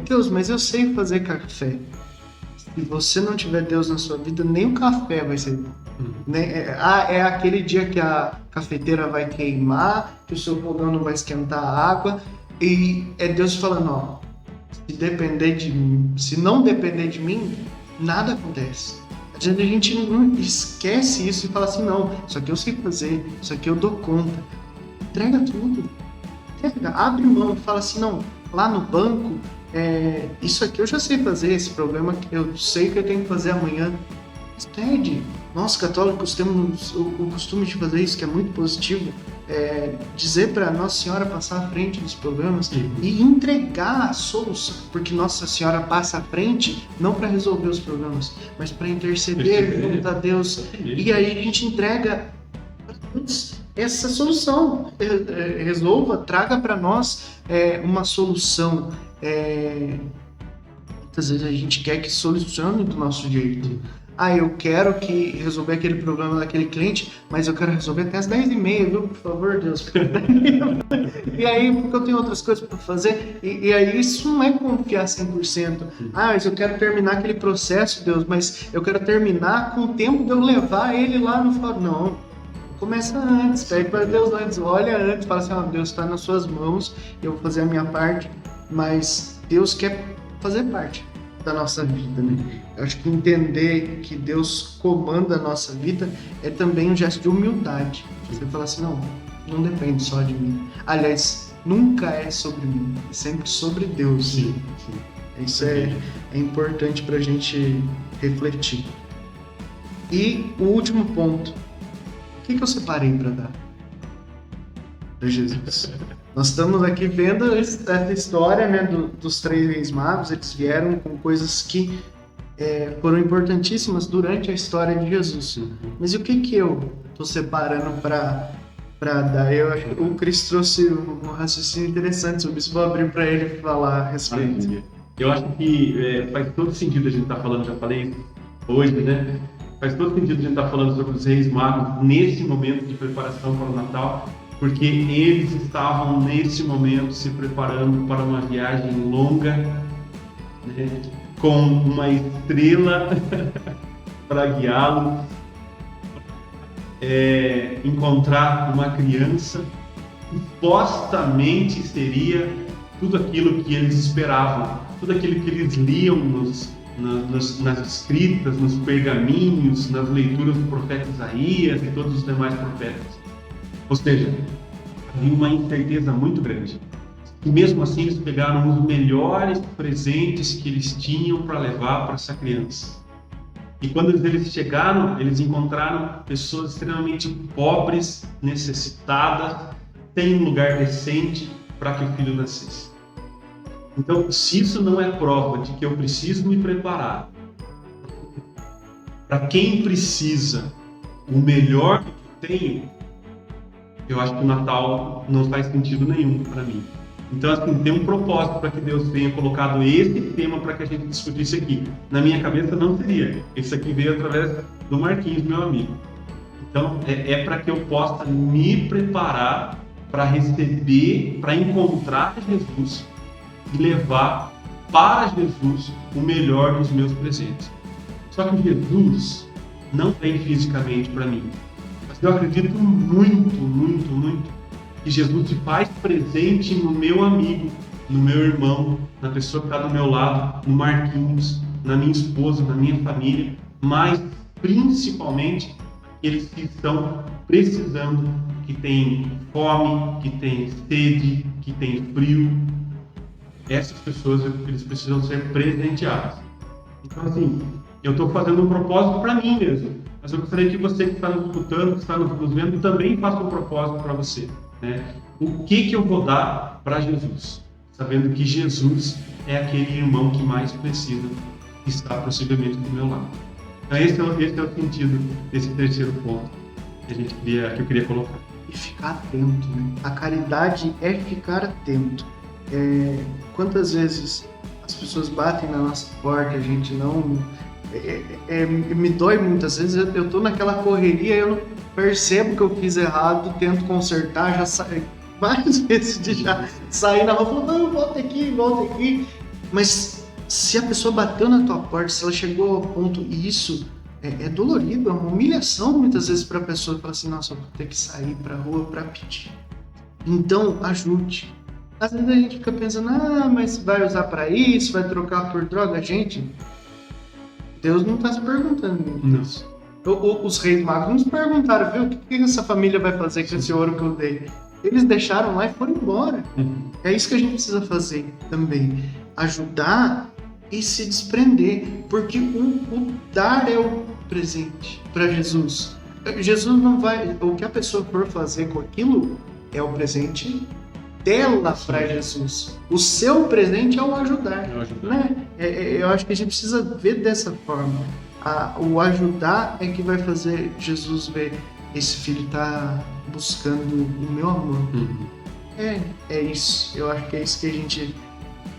A: Deus, mas eu sei fazer café. Se você não tiver Deus na sua vida, nem o café vai ser bom. Né? É aquele dia que a cafeteira vai queimar, que o seu fogão não vai esquentar a água, e é Deus falando, ó, se não depender de mim, nada acontece. A gente não esquece isso e fala assim, não, isso aqui eu sei fazer, isso aqui eu dou conta. Entrega tudo. Abre mão e fala assim, não, lá no banco, isso aqui eu já sei fazer, esse problema eu sei que eu tenho que fazer amanhã. Mas pede. Nós católicos temos o costume de fazer isso, que é muito positivo, dizer para Nossa Senhora passar à frente dos problemas e entregar a solução, porque Nossa Senhora passa à frente não para resolver os problemas, mas para interceder junto a Deus. E aí a gente entrega para Deus essa solução. Resolva, traga para nós uma solução. Muitas vezes a gente quer que solucione do nosso jeito. Eu quero resolver aquele problema daquele cliente, mas eu quero resolver até as 10h30, viu? Por favor, Deus. E aí, porque eu tenho outras coisas para fazer. E aí, isso não é confiar 100%. Mas eu quero terminar aquele processo, Deus, mas eu quero terminar com o tempo de eu levar ele lá no fórum. Não. Começa antes, pede para Deus antes, olha antes, fala assim, Deus está nas suas mãos, eu vou fazer a minha parte, mas Deus quer fazer parte da nossa vida, né? Eu acho que entender que Deus comanda a nossa vida é também um gesto de humildade. Você fala assim, não depende só de mim. Aliás, nunca é sobre mim, é sempre sobre Deus.
B: Sim.
A: Isso é importante para a gente refletir. E o último ponto, o que eu separei para dar para Jesus? Nós estamos aqui vendo essa história, né, dos 3 reis magos. Eles vieram com coisas que foram importantíssimas durante a história de Jesus. Mas e o que eu estou separando para dar? Eu acho que o Cris trouxe um raciocínio interessante sobre isso. Vou abrir para ele falar a respeito.
B: Eu acho que faz todo sentido a gente estar falando, já falei hoje, né? Faz todo sentido a gente estar falando sobre os reis magos nesse momento de preparação para o Natal, porque eles estavam nesse momento se preparando para uma viagem longa, né, com uma estrela para guiá-los, encontrar uma criança que supostamente seria tudo aquilo que eles esperavam, tudo aquilo que eles liam nas escritas, nos pergaminhos, nas leituras do profeta Isaías e todos os demais profetas. Ou seja, havia uma incerteza muito grande. E mesmo assim eles pegaram os melhores presentes que eles tinham para levar para essa criança. E quando eles chegaram, eles encontraram pessoas extremamente pobres, necessitadas, sem um lugar decente para que o filho nascesse. Então, se isso não é prova de que eu preciso me preparar, para quem precisa o melhor que eu tenho, eu acho que o Natal não faz sentido nenhum para mim. Então, assim, tem um propósito para que Deus tenha colocado esse tema para que a gente discutisse aqui. Na minha cabeça não seria. Isso aqui veio através do Marquinhos, meu amigo. Então, é para que eu possa me preparar para receber, para encontrar Jesus e levar para Jesus o melhor dos meus presentes. Só que Jesus não vem fisicamente para mim. Mas eu acredito muito que Jesus se faz presente no meu amigo, no meu irmão, na pessoa que está do meu lado, no Marquinhos, na minha esposa, na minha família, mas principalmente aqueles que estão precisando, que têm fome, que têm sede, que têm frio. Essas pessoas, eles precisam ser presenteadas. Então, assim, eu estou fazendo um propósito para mim mesmo, mas eu gostaria que você que está nos escutando, que está nos vendo, também faça um propósito para você, né? O que eu vou dar para Jesus? Sabendo que Jesus é aquele irmão que mais precisa estar possivelmente do meu lado. Então, esse é o sentido desse terceiro ponto que eu queria colocar.
A: E ficar atento, né? A caridade é ficar atento. Quantas vezes as pessoas batem na nossa porta, a gente não... me dói muitas vezes, eu tô naquela correria, eu não percebo que eu fiz errado, tento consertar, já saio várias vezes de já sair na rua falando, não, volta aqui. Mas se a pessoa bateu na tua porta, se ela chegou ao ponto, e isso é dolorido, é uma humilhação muitas vezes para a pessoa, falar assim, nossa, eu vou ter que sair para a rua para pedir. Então, ajude. Às vezes a gente fica pensando, mas vai usar para isso, vai trocar por droga. Gente, Deus não está se perguntando isso. Os reis magos nos perguntaram, viu, o que essa família vai fazer com esse ouro que eu dei? Eles deixaram lá e foram embora. É isso que a gente precisa fazer também. Ajudar e se desprender. Porque o dar é o presente para Jesus. Jesus não vai... O que a pessoa for fazer com aquilo é o presente dela para Jesus. O seu presente é o ajudar. Né? Eu acho que a gente precisa ver dessa forma. O ajudar é que vai fazer Jesus ver, esse filho está buscando o meu amor. É isso. Eu acho que é isso que a gente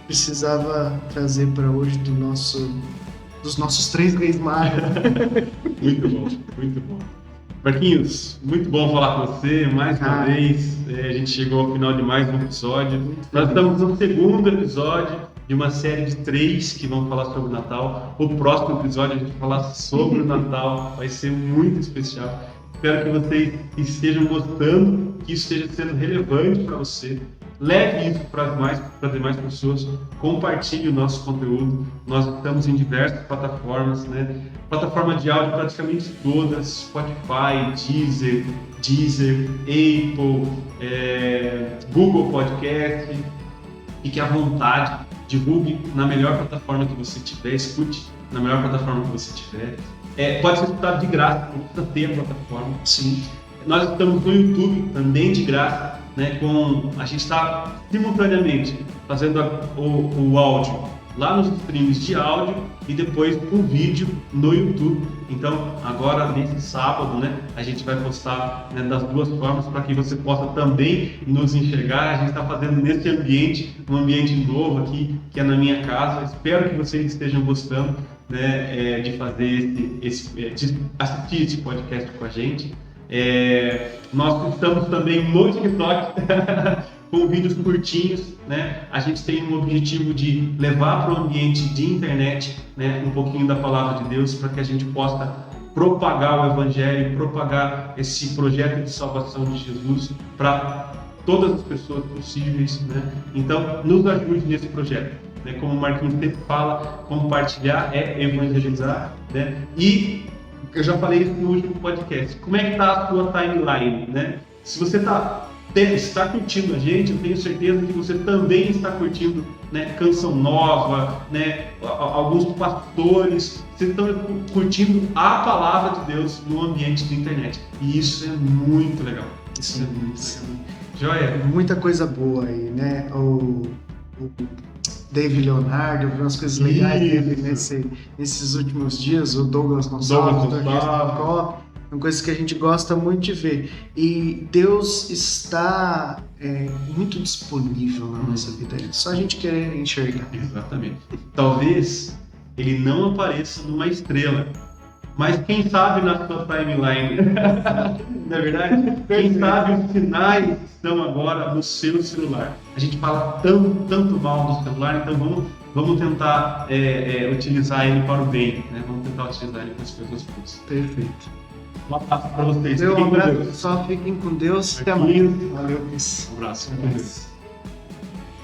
A: precisava trazer para hoje dos nossos 3 reis magos.
B: Muito bom, muito bom. Marquinhos, muito bom falar com você mais uma vez. A gente chegou ao final de mais um episódio. Nós estamos no segundo episódio de uma série de 3 que vão falar sobre o Natal. O próximo episódio a gente vai falar sobre o Natal, vai ser muito especial. Espero que vocês estejam gostando, que isso esteja sendo relevante para você. Leve isso para as demais pessoas, compartilhe o nosso conteúdo. Nós estamos em diversas plataformas, né? Plataforma de áudio praticamente todas, Spotify, Deezer, Apple, Google Podcast. Fique à vontade, divulgue na melhor plataforma que você tiver, escute na melhor plataforma que você tiver. Pode ser escutado de graça, não precisa ter a plataforma. Sim. Nós estamos no YouTube também de graça, né? A gente está simultaneamente fazendo o áudio lá nos streams de áudio e depois um vídeo no YouTube. Então, agora nesse sábado, né, a gente vai postar, né, das duas formas para que você possa também nos enxergar. A gente está fazendo nesse ambiente, um ambiente novo aqui, que é na minha casa. Espero que vocês estejam gostando, né, de fazer de assistir esse podcast com a gente. Nós estamos também no TikTok com vídeos curtinhos, né? A gente tem um objetivo de levar para o ambiente de internet, né, um pouquinho da palavra de Deus, para que a gente possa propagar o Evangelho, propagar esse projeto de salvação de Jesus para todas as pessoas possíveis, né? Então, nos ajude nesse projeto, né? Como o Marquinhos sempre fala, compartilhar é evangelizar, né? E eu já falei isso no último podcast. Como é que está a sua timeline, né? Se você está curtindo a gente, eu tenho certeza que você também está curtindo, né, Canção Nova, né, alguns pastores, vocês estão curtindo a palavra de Deus no ambiente da internet. E isso é muito legal. Isso é muito legal. Joia?
A: Muita coisa boa aí, né? O David Leonardo, eu vi umas coisas legais dele nesses últimos dias, o Douglas Gonçalves, são coisas que a gente gosta muito de ver. E Deus está muito disponível na nossa vida, é só a gente querer enxergar.
B: Exatamente. Talvez ele não apareça numa estrela, mas quem sabe na sua timeline, não é verdade? Quem sabe os sinais estão agora no seu celular. A gente fala tanto mal do celular, então vamos tentar utilizar ele para o bem, né? Vamos tentar utilizar ele para as coisas boas.
A: Perfeito.
B: Um abraço para vocês.
A: Um abraço, só fiquem com Deus. Até amanhã. Valeu.
B: Um abraço.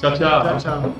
B: Tchau, tchau.
A: Tchau.